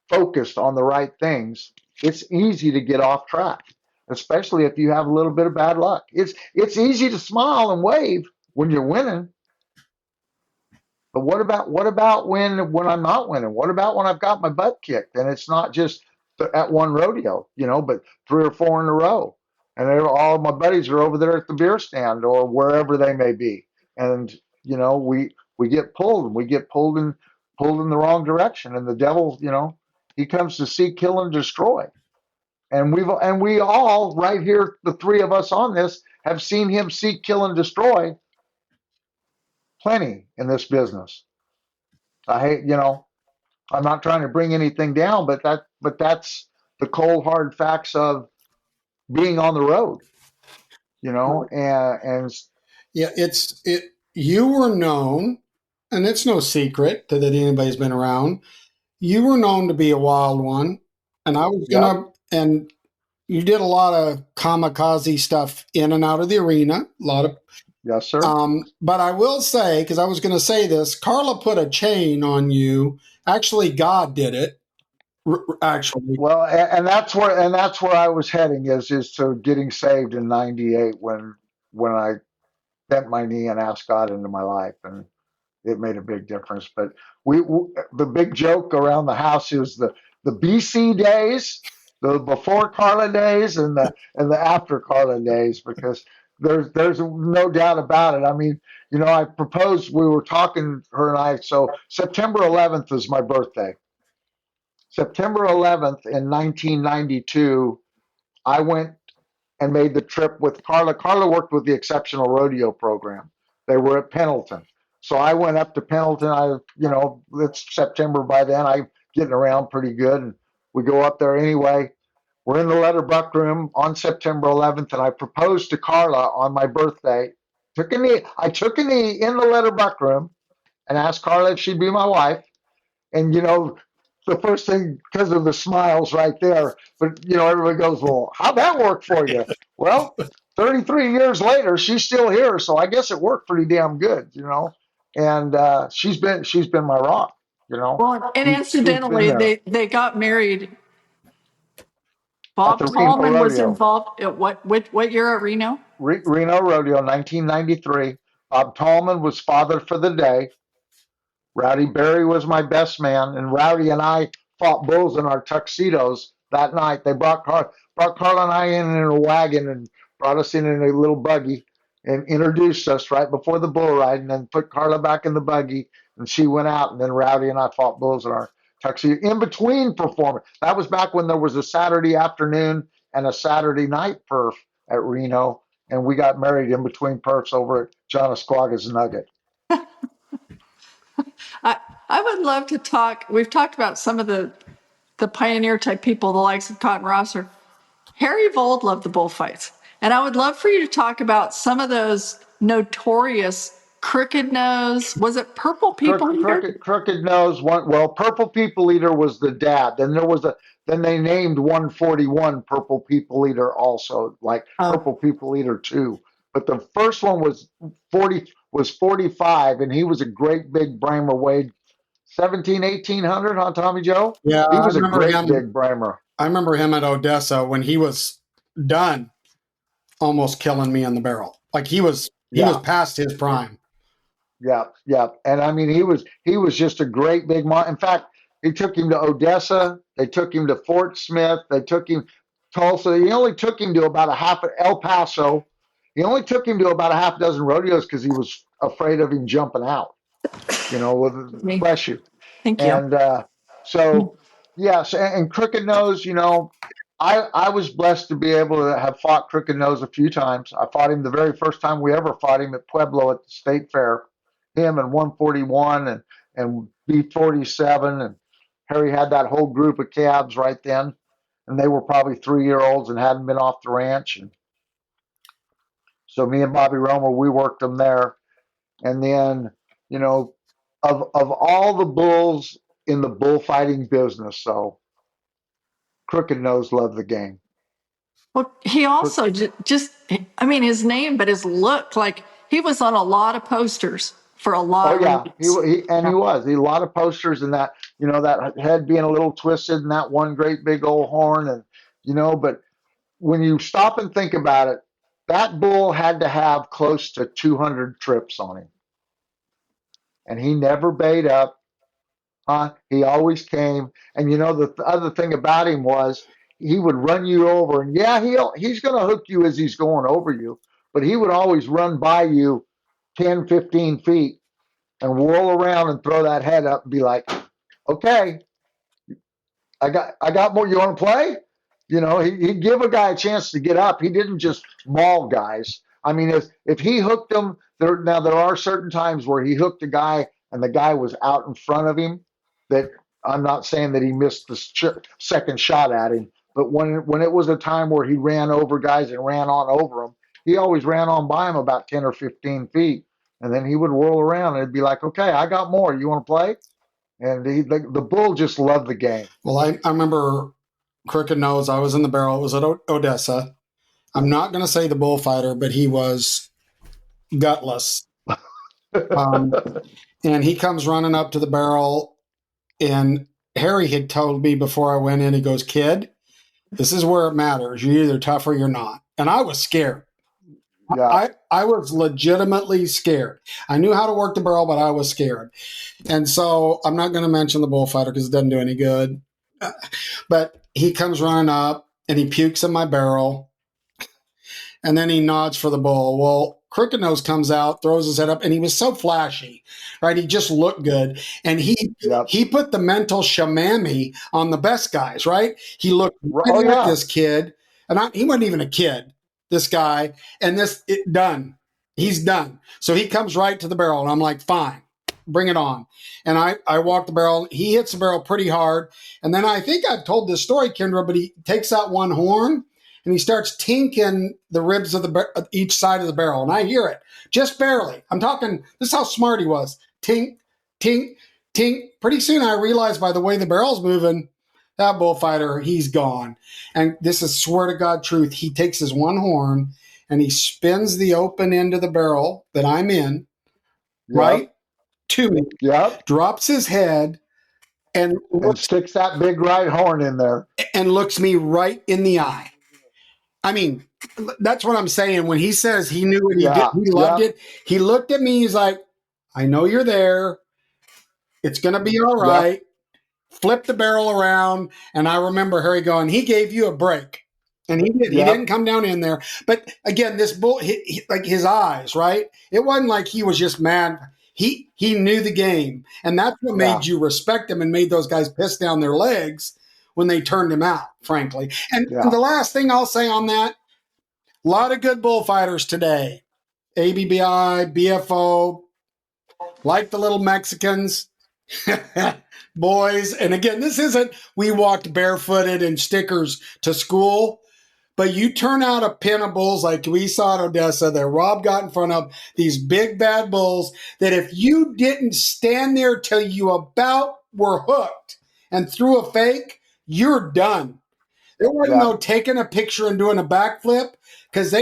focused on the right things, it's easy to get off track, especially if you have a little bit of bad luck. It's easy to smile and wave when you're winning, but what about when I'm not winning? What about when I've got my butt kicked, and it's not just at one rodeo, but 3 or 4 in a row, and all my buddies are over there at the beer stand or wherever they may be, and we get pulled, and we get pulled in the wrong direction, and the devil, he comes to seek, kill, and destroy. And we all right here, the 3 of us on this, have seen him seek, kill, and destroy plenty in this business. I hate, I'm not trying to bring anything down, but that's the cold hard facts of being on the road, and Yeah, you were known, and it's no secret that anybody's been around. You were known to be a wild one, and I was gonna, and you did a lot of kamikaze stuff in and out of the arena, a lot of. Yes, sir. But I will say, because I was going to say this, Carla put a chain on you. Actually, God did it. Actually, well, and that's where I was heading, is to getting saved in '98 when I bent my knee and asked God into my life, and it made a big difference. But the big joke around the house is the BC days, the before Carla days, and the after Carla days, because there's no doubt about it. I mean, I proposed, we were talking, her and I, so September 11th is my birthday. September 11th in 1992, I went and made the trip with Carla. Carla worked with the Exceptional Rodeo program. They were at Pendleton. So I went up to Pendleton. It's September by then. I'm getting around pretty good. And we go up there anyway. We're in the Letterbuck room on September 11th, and I proposed to Carla on my birthday. I took a knee in the Letterbuck room and asked Carla if she'd be my wife. And, the first thing because of the smiles right there. But, everybody goes, well, how'd that work for you? Well, 33 years later, she's still here. So I guess it worked pretty damn good, and she's been my rock, Well, and she's been incidentally, there they got married. at Bob the Reno Tallman was Rodeo. involved at what year at Reno? Reno Rodeo, 1993. Bob Tallman was father for the day. Rowdy Berry was my best man, and Rowdy and I fought bulls in our tuxedos that night. They brought Carl and I in a wagon and brought us in a little buggy and introduced us right before the bull ride, and then put Carla back in the buggy, and she went out, and then Rowdy and I fought bulls in our tuxedo in between performance. That was back when there was a Saturday afternoon and a Saturday night perf at Reno, and we got married in between perfs over at John Esquaga's Nugget. I would love to talk. We've talked about some of the pioneer type people, the likes of Cotton Rosser. Harry Vold loved the bullfights. And I would love for you to talk about some of those notorious crooked nose. Was it Purple People Eater? Crooked nose. Well, Purple People Eater was the dad. Then they named 141 Purple People Eater also, like Purple People Eater 2. But the first one was 45, and he was a great big Bramer, weighed 1800, huh, Tommy Joe? Yeah, he was a great big Bramer. I remember him at Odessa when he was done almost killing me in the barrel. Like he was past his prime. Yeah. And I mean, he was just a great big man. In fact, they took him to Odessa. They took him to Fort Smith. They took him Tulsa. He only took him to about El Paso. He only took him to about a half dozen rodeos because he was afraid of him jumping out. Bless you. Thank you. And and Crooked Nose, I was blessed to be able to have fought Crooked Nose a few times. I fought him the very first time we ever fought him at Pueblo at the State Fair. Him and 141 and B47, and Harry had that whole group of cabs right then, and they were probably 3-year-olds and hadn't been off the ranch, and so me and Bobby Romer, we worked them there. And then, of all the bulls in the bullfighting business, so Crooked Nose loved the game. Well, he also his name, but his look, like he was on a lot of posters for a lot of he was. He a lot of posters, and that, that head being a little twisted and that one great big old horn, and, but when you stop and think about it, that bull had to have close to 200 trips on him. And he never bayed up. He always came. And the other thing about him was he would run you over. And he's going to hook you as he's going over you. But he would always run by you 10, 15 feet and whirl around and throw that head up and be like, okay, I got more. You want to play? He'd give a guy a chance to get up. He didn't just maul guys. I mean, if he hooked them, there are certain times where he hooked a guy and the guy was out in front of him. That I'm not saying that he missed the second shot at him, but when it was a time where he ran over guys and ran on over them, he always ran on by him about 10 or 15 feet, and then he would whirl around and it'd be like, okay, I got more. You want to play? And the bull just loved the game. Well, I remember Crooked Nose. I was in the barrel. It was at Odessa. I'm not going to say the bullfighter, but he was gutless. And he comes running up to the barrel, and Harry had told me before I went in, he goes, "Kid, this is where it matters. You're either tough or you're not." And I was scared. Yeah. I was legitimately scared. I knew how to work the barrel, but I was scared. And so I'm not going to mention the bullfighter because it doesn't do any good. But he comes running up and he pukes in my barrel. And then he nods for the bull. Well, Crooked Nose comes out, throws his head up, and he was so flashy, right? He just looked good. And he put the mental shamami on the best guys, right? He looked like this kid. And he wasn't even a kid, this guy. And done. He's done. So he comes right to the barrel, and I'm like, fine, bring it on. And I walk the barrel. He hits the barrel pretty hard. And then I think I've told this story, Kendra, but he takes out one horn, and he starts tinking the ribs of each side of the barrel. And I hear it just barely. I'm talking, this is how smart he was. Tink, tink. tink. Pretty soon I realized by the way the barrel's moving, that bullfighter, he's gone. And this is swear to God truth. He takes his one horn and he spins the open end of the barrel that I'm in, right, to me, drops his head, and sticks that big right horn in there and looks me right in the eye. I mean, that's what I'm saying. When he says he knew what he did, he loved it. He looked at me. He's like, I know you're there. It's going to be all right. Flip the barrel around. And I remember Harry going, he gave you a break. And he did. He didn't come down in there. But again, this bull, like his eyes, right? It wasn't like he was just mad. He knew the game. And that's what made you respect him and made those guys piss down their legs when they turned him out, frankly. And the last thing I'll say on that, a lot of good bullfighters today. ABBI, BFO, like the little Mexicans, boys. And again, this isn't we walked barefooted in stickers to school. But you turn out a pin of bulls like we saw at Odessa that Rob got in front of, these big bad bulls, that if you didn't stand there till you about were hooked and threw a fake, you're done. There wasn't no taking a picture and doing a backflip, because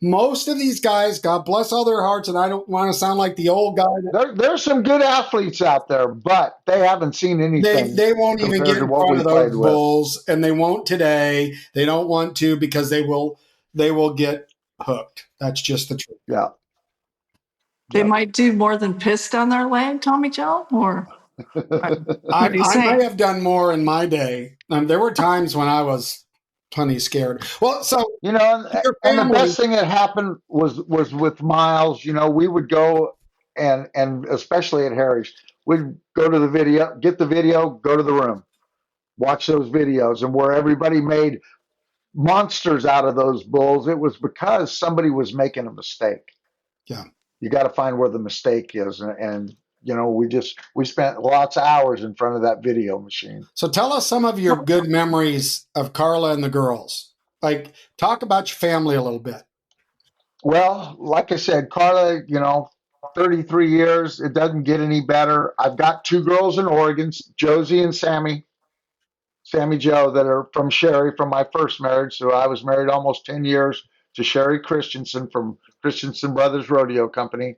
most of these guys, God bless all their hearts, and I don't want to sound like the old guy. There's some good athletes out there, but they haven't seen anything. They won't even get in front of those bulls, and they won't today. They don't want to because they will get hooked. That's just the truth. Yeah. They might do more than piss down their leg, Tommy Joe, or I may have done more in my day. There were times when I was plenty scared. Well, so and the best thing that happened was with Miles. We would go and especially at Harry's, we'd go to the video, get the video, go to the room, watch those videos, and where everybody made monsters out of those bulls, it was because somebody was making a mistake. Yeah, you got to find where the mistake is, and we spent lots of hours in front of that video machine. So tell us some of your good memories of Carla and the girls. Like, talk about your family a little bit. Well, like I said, Carla, 33 years, it doesn't get any better. I've got two girls in Oregon, Josie and Sammy Joe, that are from Sherry, from my first marriage. So I was married almost 10 years to Sherry Christensen from Christensen Brothers Rodeo Company.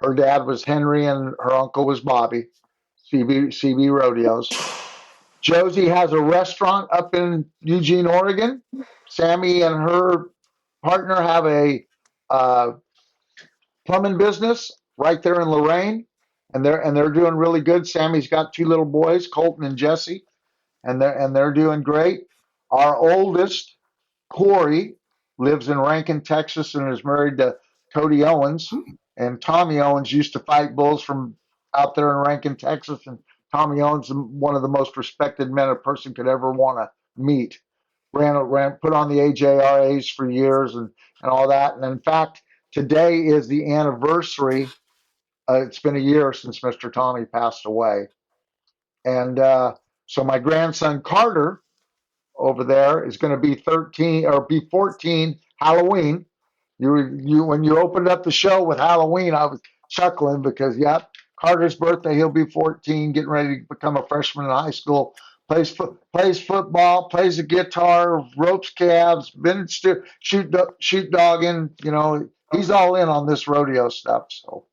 Her dad was Henry and her uncle was Bobby, CB Rodeos. Josie has a restaurant up in Eugene, Oregon. Sammy and her partner have a plumbing business right there in Lorain, and they're doing really good. Sammy's got two little boys, Colton and Jesse, and they're doing great. Our oldest, Corey, lives in Rankin, Texas, and is married to Cody Owens. And Tommy Owens used to fight bulls from out there in Rankin, Texas. And Tommy Owens is one of the most respected men a person could ever want to meet. Put on the AJRAs for years and all that. And in fact, today is the anniversary. It's been a year since Mr. Tommy passed away. And so my grandson Carter over there is going to be 13 or be 14 Halloween. You when you opened up the show with Halloween, I was chuckling because Carter's birthday, he'll be 14, getting ready to become a freshman in high school. Plays football, plays the guitar, ropes calves, been shoot dogging. He's all in on this rodeo stuff. So,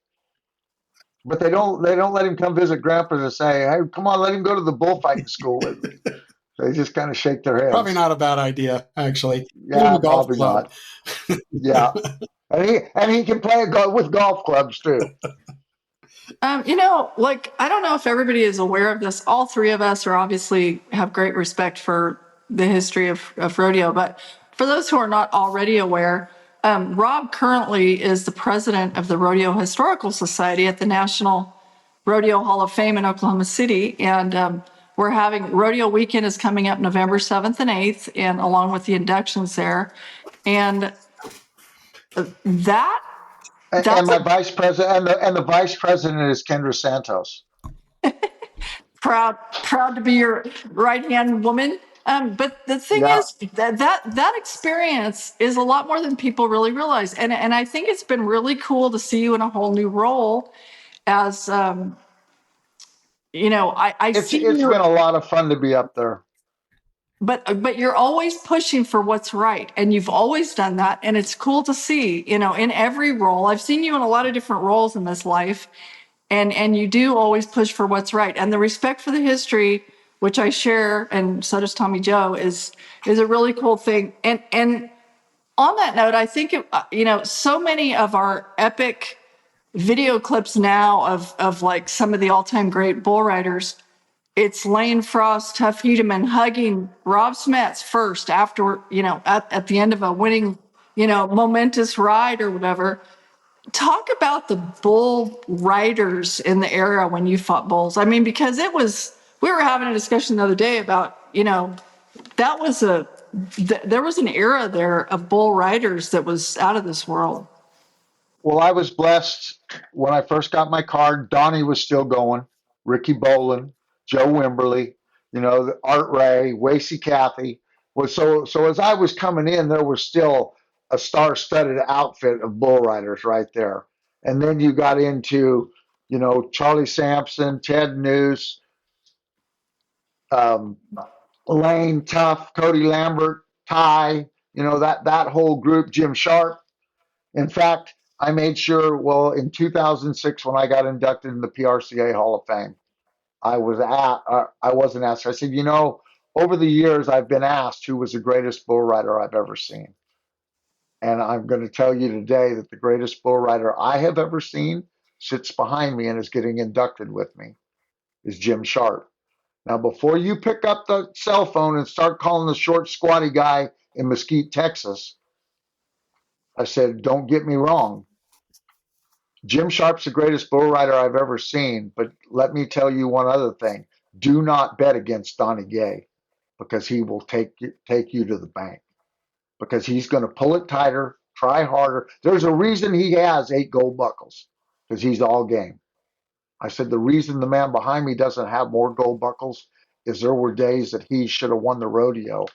but they don't let him come visit Grandpa to say, hey, come on, let him go to the bullfighting school with me. They just kind of shake their heads. Probably not a bad idea, actually. Yeah, probably not. Yeah, and he can play with golf clubs too. I don't know if everybody is aware of this. All three of us obviously have great respect for the history of rodeo, but for those who are not already aware, Rob currently is the president of the Rodeo Historical Society at the National Rodeo Hall of Fame in Oklahoma City, and we're having Rodeo Weekend is coming up November 7th and 8th, and along with the inductions there. And and my vice president and the vice president is Kendra Santos. proud to be your right-hand woman. But the thing is that experience is a lot more than people really realize. And I think it's been really cool to see you in a whole new role as I see It's you, been a lot of fun to be up there. but you're always pushing for what's right, and you've always done that, and it's cool to see, in every role. I've seen you in a lot of different roles in this life, and you do always push for what's right, and the respect for the history, which I share, and so does Tommy Joe, is a really cool thing. And on that note, I think so many of our epic video clips now of like some of the all-time great bull riders, it's Lane Frost, Tuff Hedeman hugging Rob Smets first after, at the end of a winning, momentous ride or whatever. Talk about the bull riders in the era when you fought bulls. I mean, because we were having a discussion the other day about, that was there was an era there of bull riders that was out of this world. Well, I was blessed when I first got my card. Donnie was still going, Ricky Boland, Joe Wimberly, Art Ray, Wasey Cathy. So as I was coming in, there was still a star-studded outfit of bull riders right there. And then you got into, Charlie Sampson, Ted Noose, Lane Tuff, Cody Lambert, Ty, that whole group, Jim Sharp. In fact, I made sure, in 2006, when I got inducted in the PRCA Hall of Fame, I wasn't asked. I said, over the years, I've been asked who was the greatest bull rider I've ever seen. And I'm going to tell you today that the greatest bull rider I have ever seen sits behind me and is getting inducted with me is Jim Sharp. Now, before you pick up the cell phone and start calling the short, squatty guy in Mesquite, Texas, I said, don't get me wrong. Jim Sharp's the greatest bull rider I've ever seen, but let me tell you one other thing. Do not bet against Donnie Gay because he will take you to the bank because he's going to pull it tighter, try harder. There's a reason he has 8 gold buckles because he's all game. I said the reason the man behind me doesn't have more gold buckles is there were days that he should have won the rodeo,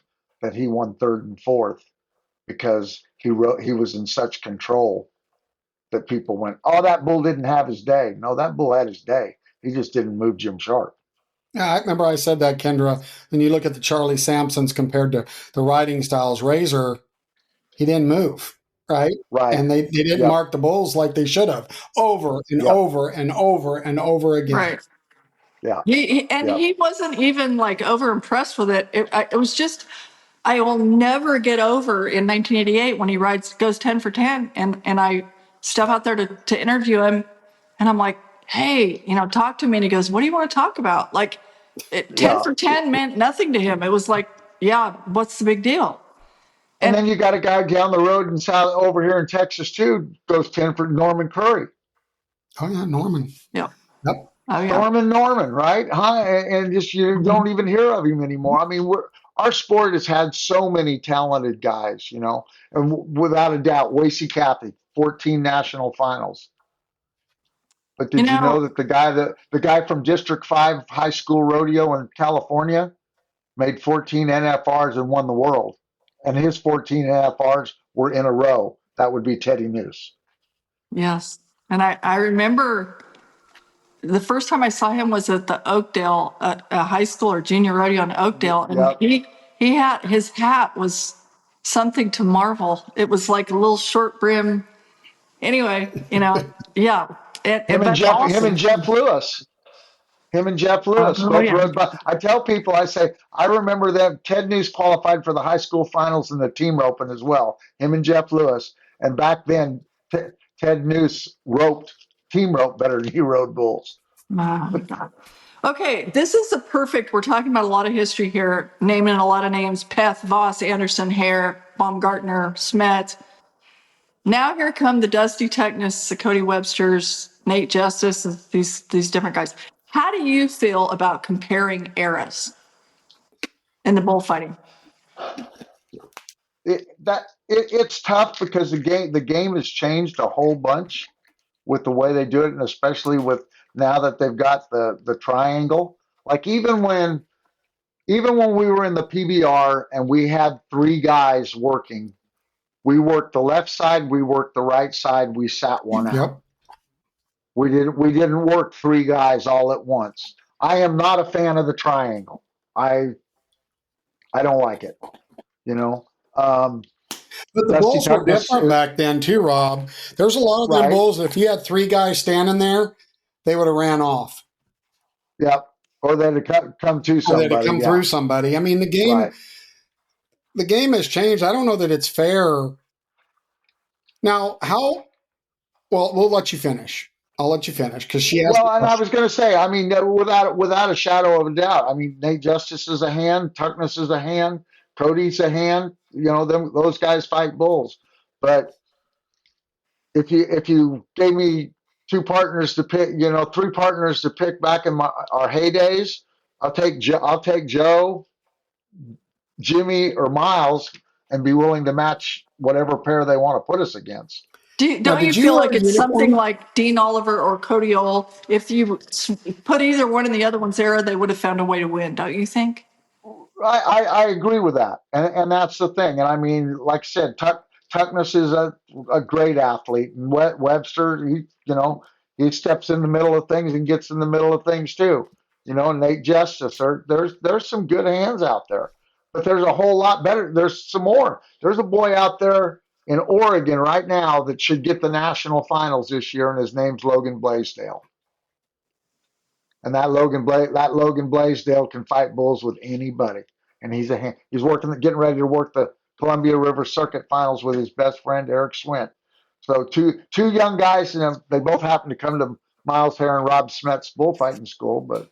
that he won 3rd and 4th because he was in such control that people went, oh, that bull didn't have his day. No, that bull had his day. He just didn't move Jim Sharp. Yeah, I remember I said that, Kendra. When you look at the Charlie Sampsons compared to the riding styles, Razor, he didn't move, right? Right. And they didn't mark the bulls like they should have over and over and over and over again. Right. Yeah. He wasn't even like over impressed with it. It was just, I will never get over in 1988 when he goes 10 for 10 and I step out there to interview him and I'm like, hey, talk to me. And he goes, what do you want to talk about? Like 10 for 10 meant nothing to him. It was like, yeah, what's the big deal? And then you got a guy down the road and over here in Texas too, goes 10 for Norman Curry. Oh yeah, Norman. Yeah. Yep. Oh, yeah. Norman, right? And just you don't even hear of him anymore. I mean, our sport has had so many talented guys, and without a doubt, Wasey Cathy, 14 national finals. But did you know that the guy from District 5 high school rodeo in California made 14 NFRs and won the world? And his 14 NFRs were in a row. That would be Teddy Noose. Yes. And I remember the first time I saw him was at the Oakdale, a high school or junior rodeo in Oakdale. And he had, his hat was something to marvel. It was like a little short brim. Anyway, yeah. Him and Jeff Lewis. Both rode by. I tell people, I say, I remember that Ted Noose qualified for the high school finals and the team roping as well. Him and Jeff Lewis. And back then, Ted Noose team rope better than he rode bulls. Oh, God. Okay, this is we're talking about a lot of history here, naming a lot of names: Peth, Voss, Anderson, Hare, Baumgartner, Smet. Now here come the Dusty Technists, the Cody Websters, Nate Justice, these different guys. How do you feel about comparing eras in the bullfighting? It's tough because the game has changed a whole bunch with the way they do it, and especially with now that they've got the triangle. Like even when we were in the PBR and we had 3 guys working, we worked the left side, we worked the right side, we sat one out. Yep. We didn't work 3 guys all at once. I am not a fan of the triangle. I don't like it. You know, But the Dusty bulls were Tuckness, different back then too, Rob. There's a lot of them right? bulls that if you had three guys standing there, they would have ran off. Yep. Or they'd have come to Or they'd have somebody. come Yeah. through somebody. I mean, Right. the game has changed. I don't know that it's fair. Now, how well, we'll let you finish. I'll let you finish because she asked Well, the and I question. was going to say, I mean, without a shadow of a doubt, I mean, Nate Justice is a hand, Tuckness is a hand, Cody's a hand. You know, those guys fight bulls. But if you gave me two partners to pick, you know, three partners to pick back in our heydays, I'll take Joe, Jimmy, or Miles, and be willing to match whatever pair they want to put us against. Now, Don't you did you feel wear like a it's something uniform? like Dean Oliver or Cody Ole? If you put either one in the other one's era, they would have found a way to win, don't you think? I agree with that, and that's the thing. And I mean, like I said, Tuckness is a great athlete, and Webster, he steps in the middle of things and gets in the middle of things too. You know, Nate Justice, there's some good hands out there, but there's a whole lot better. There's some more. There's a boy out there in Oregon right now that should get the national finals this year, and his name's Logan Blaisdell. And that Logan Blaisdell can fight bulls with anybody. And he's getting ready to work the Columbia River Circuit Finals with his best friend Eric Swint. So two young guys, and they both happen to come to Miles Hare and Rob Smets bullfighting school, but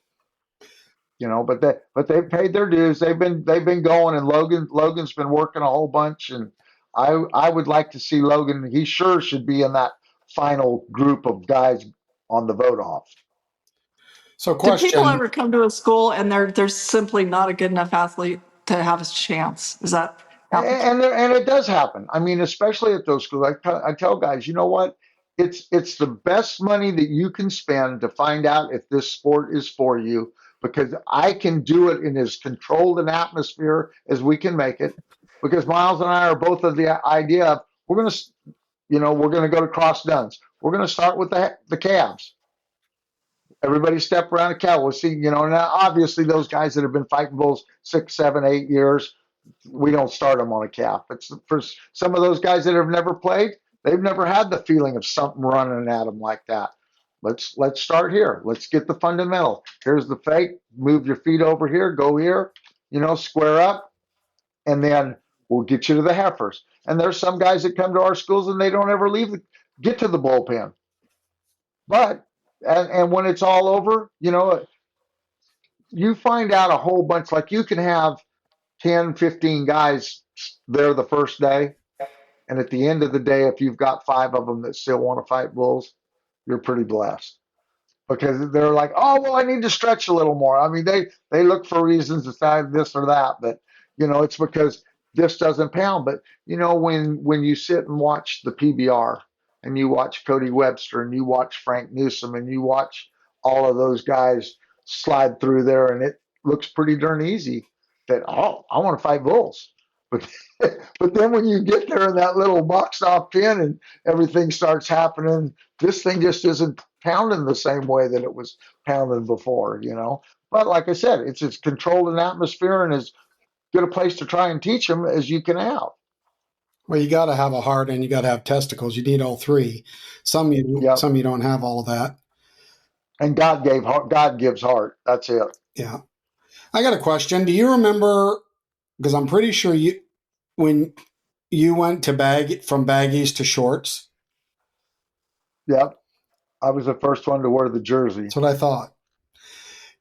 they've paid their dues. They've been going, and Logan's been working a whole bunch, and I would like to see Logan. He sure should be in that final group of guys on the vote off. So, Do people question. ever come to a school and they're simply not a good enough athlete to have a chance? Is that happen? And it does happen. I mean, especially at those schools. I tell guys, you know what? It's the best money that you can spend to find out if this sport is for you, because I can do it in as controlled an atmosphere as we can make it. Because Miles and I are both of the idea of we're gonna go to Cross Duns. We're gonna start with the calves. Everybody step around a cow. We'll see, now obviously those guys that have been fighting bulls 6, 7, 8 years, we don't start them on a calf. It's for some of those guys that have never played, they've never had the feeling of something running at them like that. Let's start here. Let's get the fundamental. Here's the fake. Move your feet over here. Go here. Square up, and then we'll get you to the heifers. And there's some guys that come to our schools and they don't ever get to the bullpen. But and when it's all over, you find out a whole bunch. Like you can have 10, 15 guys there the first day. And at the end of the day, if you've got 5 of them that still want to fight bulls, you're pretty blessed. Because they're like, oh, well, I need to stretch a little more. I mean, they look for reasons to say this or that. But, it's because this doesn't pound. But, when you sit and watch the PBR and you watch Cody Webster and you watch Frank Newsom and you watch all of those guys slide through there, and it looks pretty darn easy that, oh, I want to fight bulls. But but then when you get there in that little boxed off pen and everything starts happening, this thing just isn't pounding the same way that it was pounding before, But like I said, it's as controlled an atmosphere and as good a place to try and teach them as you can have. Well, you got to have a heart and you got to have testicles. You need all three. Some you don't have all of that. And God gives heart. That's it. Yeah. I got a question. Do you remember? Because I'm pretty sure when you went to from baggies to shorts. Yep. I was the first one to wear the jersey. That's what I thought.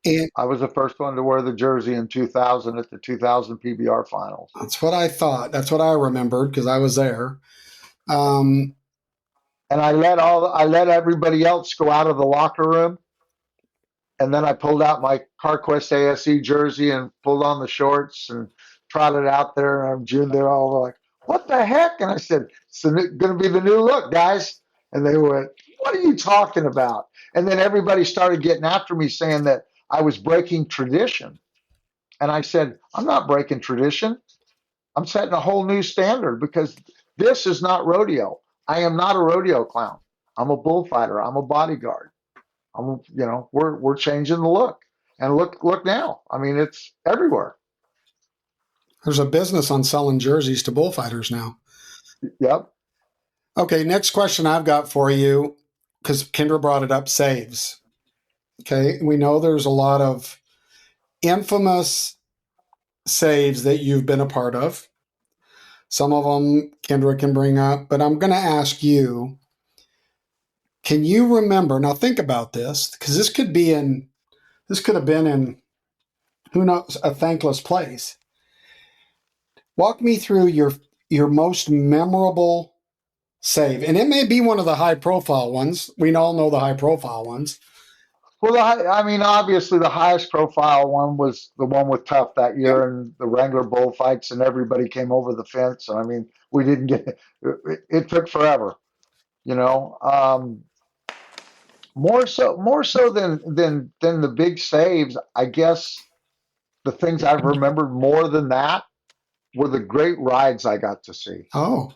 And I was the first one to wear the jersey in 2000 at the 2000 PBR Finals. That's what I thought. That's what I remembered because I was there. And I let everybody else go out of the locker room. And then I pulled out my CarQuest ASE jersey and pulled on the shorts and trotted out there. And I'm June. They're all like, what the heck? And I said, it's going to be the new look, guys. And they went, what are you talking about? And then everybody started getting after me saying that I was breaking tradition. And I said, I'm not breaking tradition. I'm setting a whole new standard because this is not rodeo. I am not a rodeo clown. I'm a bullfighter. I'm a bodyguard. We're changing the look. And look now. I mean, it's everywhere. There's a business on selling jerseys to bullfighters now. Yep. Okay, next question I've got for you, because Kendra brought it up, saves. Okay, we know there's a lot of infamous saves that you've been a part of. Some of them Kendra can bring up, but I'm going to ask you, can you remember, now think about this, because this could have been in, who knows, a thankless place. Walk me through your most memorable save, and it may be one of the high profile ones. We all know the high profile ones. Well, I mean, obviously the highest profile one was the one with Tough that year, and the Wrangler Bullfights, and everybody came over the fence. And I mean, we didn't get it took forever, you know. More so than the big saves. I guess the things I've remembered more than that were the great rides I got to see. Oh,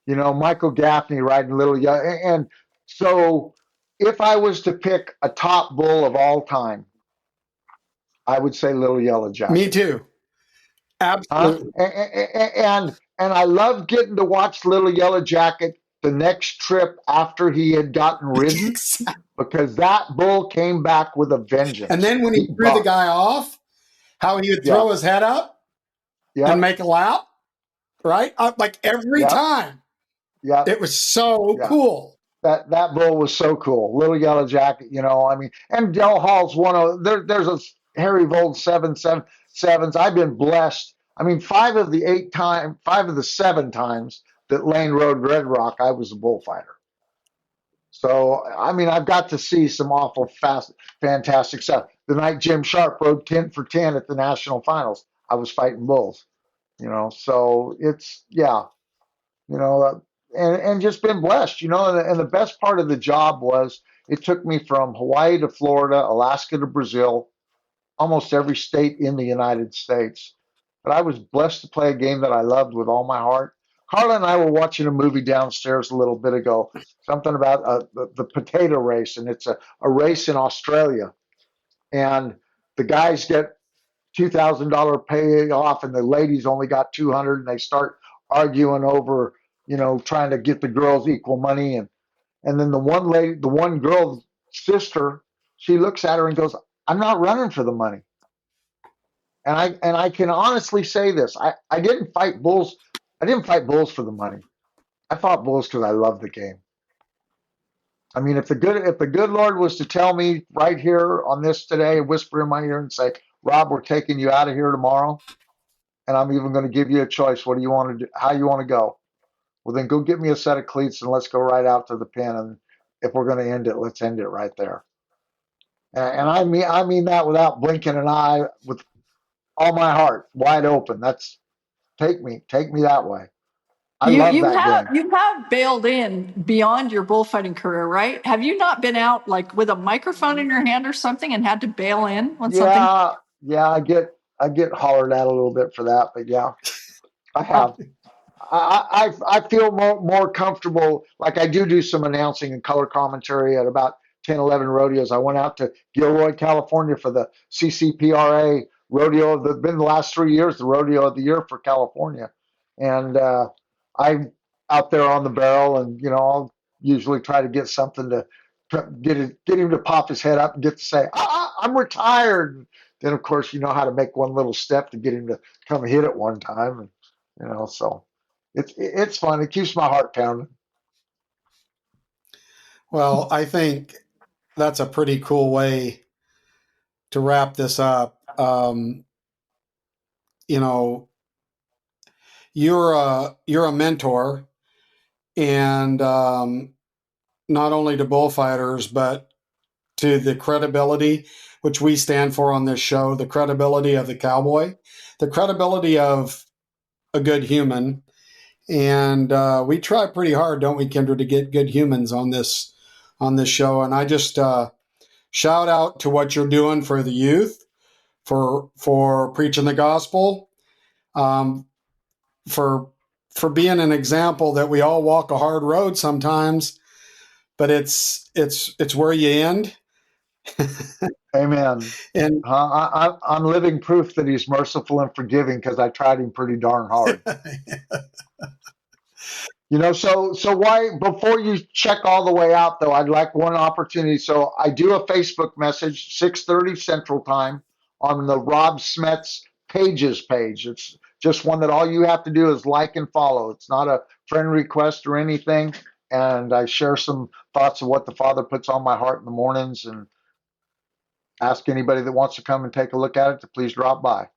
You know, Michael Gaffney riding Little Yellow. And so if I was to pick a top bull of all time, I would say Little Yellow Jacket. me too. Absolutely. And I loved getting to watch Little Yellow Jacket the next trip after he had gotten ridden, because that bull came back with a vengeance. And then when he threw the guy off, how he would throw his head up and make a lap, right? Like every time. Yeah. It was so cool. That bull was so cool. Little Yellow Jacket, you know, I mean, and Del Hall's one of there's a Harry Vold 777s. I've been blessed. I mean, 5 of the 7 times that Lane rode Red Rock, I was a bullfighter. So, I mean, I've got to see some awful fantastic stuff. The night Jim Sharp rode 10 for 10 at the national finals, I was fighting bulls, you know. So it's, you know, and just been blessed, you know. And the best part of the job was it took me from Hawaii to Florida, Alaska to Brazil, almost every state in the United States. But I was blessed to play a game that I loved with all my heart. Carla and I were watching a movie downstairs a little bit ago, something about the potato race, and it's a race in Australia. And the guys get $2,000 payoff, and the ladies only got 200, and they start arguing over, you know, trying to get the girls equal money. And then the one girl's sister, she looks at her and goes, "I'm not running for the money." And I can honestly say this. I didn't fight bulls. I didn't fight bulls for the money. I fought bulls because I love the game. I mean, if the good Lord was to tell me right here on this today, whisper in my ear and say, "Rob, we're taking you out of here tomorrow, and I'm even going to give you a choice. What do you want to do? How you want to go?" Well, then go get me a set of cleats and let's go right out to the pen. And if we're going to end it, let's end it right there. And I mean that without blinking an eye, with all my heart, wide open. That's take me that way. I love that game. You have bailed in beyond your bullfighting career, right? Have you not been out like with a microphone in your hand or something and had to bail in on something? Yeah, I get hollered at a little bit for that, but yeah, I have. I feel more comfortable. Like I do some announcing and color commentary at about 10, 11 rodeos. I went out to Gilroy, California for the CCPRA rodeo. That's been the last 3 years, the rodeo of the year for California. And I'm out there on the barrel, and, you know, I'll usually try to get something to get him to pop his head up and get to say, "I'm retired." Then, of course, you know how to make one little step to get him to come hit it one time. And, you know, so it's fun. It keeps my heart pounding. Well, I think that's a pretty cool way to wrap this up. You know, you're a mentor, and not only to bullfighters, but to the credibility which we stand for on this show, the credibility of the cowboy, the credibility of a good human. And we try pretty hard, don't we, Kendra, to get good humans on this show. And I just shout out to what you're doing for the youth, for preaching the gospel, for being an example that we all walk a hard road sometimes, but it's where you end. Amen. And I'm living proof that he's merciful and forgiving because I tried him pretty darn hard. So why, before you check all the way out, though, I'd like one opportunity. So I do a Facebook message, 6:30 Central Time, on the Rob Smets pages page. It's just one that all you have to do is like and follow. It's not a friend request or anything. And I share some thoughts of what the Father puts on my heart in the mornings, and ask anybody that wants to come and take a look at it to please drop by.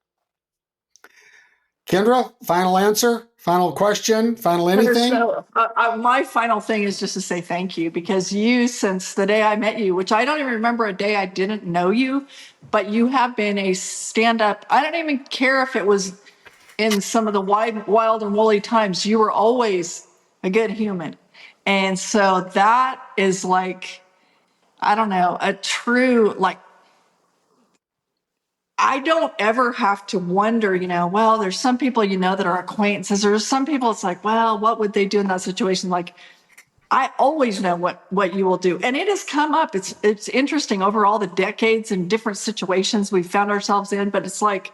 Kendra, final answer, final question, final anything? So, my final thing is just to say thank you, because you, since the day I met you, which I don't even remember a day I didn't know you, but you have been a stand-up. I don't even care if it was in some of the wild and woolly times. You were always a good human. And so that is like, I don't know, a true, like, I don't ever have to wonder, well, there's some people, that are acquaintances. There's some people it's like, well, what would they do in that situation? Like, I always know what you will do. And it has come up. It's interesting over all the decades and different situations we've found ourselves in. But it's like,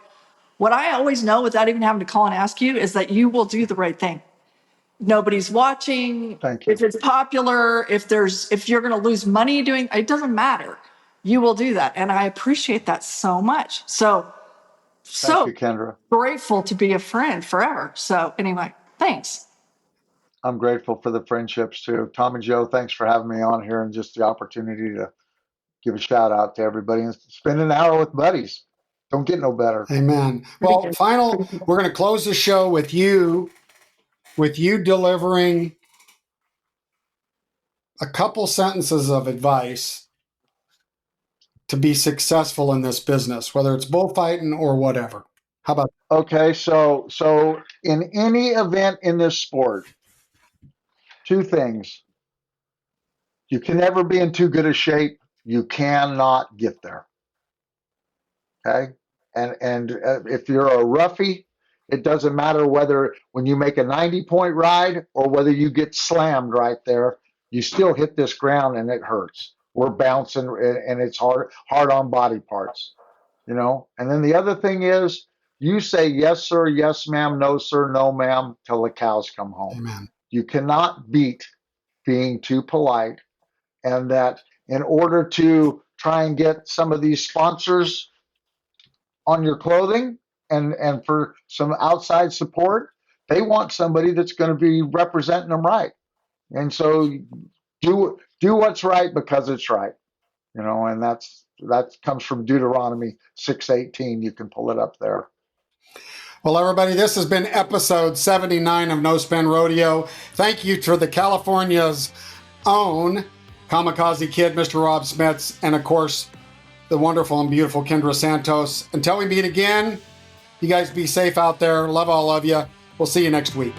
what I always know without even having to call and ask you is that you will do the right thing. Nobody's watching. Thank you. If it's popular, if you're going to lose money doing, it doesn't matter. You will do that. And I appreciate that so much. So Thank you, Kendra. Grateful to be a friend forever. So anyway, thanks. I'm grateful for the friendships too. Tom and Joe, thanks for having me on here and just the opportunity to give a shout out to everybody and spend an hour with buddies. Don't get no better. Amen. Well, we're going to close the show with you delivering a couple sentences of advice to be successful in this business, whether it's bullfighting or whatever. How about that? Okay, so in any event in this sport, two things. You can never be in too good a shape. You cannot get there. Okay? And if you're a roughie, it doesn't matter whether when you make a 90-point ride or whether you get slammed right there, you still hit this ground and it hurts. We're bouncing and it's hard on body parts, And then the other thing is, you say yes, sir, yes, ma'am, no, sir, no, ma'am, till the cows come home. Amen. You cannot beat being too polite, and that in order to try and get some of these sponsors on your clothing and for some outside support, they want somebody that's going to be representing them right. And so do what's right because it's right, and that comes from Deuteronomy 6:18. You can pull it up there. Well, everybody, this has been episode 79 of No Spin Rodeo. Thank you to the California's own Kamikaze Kid, Mr. Rob Smets, and of course, the wonderful and beautiful Kendra Santos. Until we meet again, you guys be safe out there. Love all of you. We'll see you next week.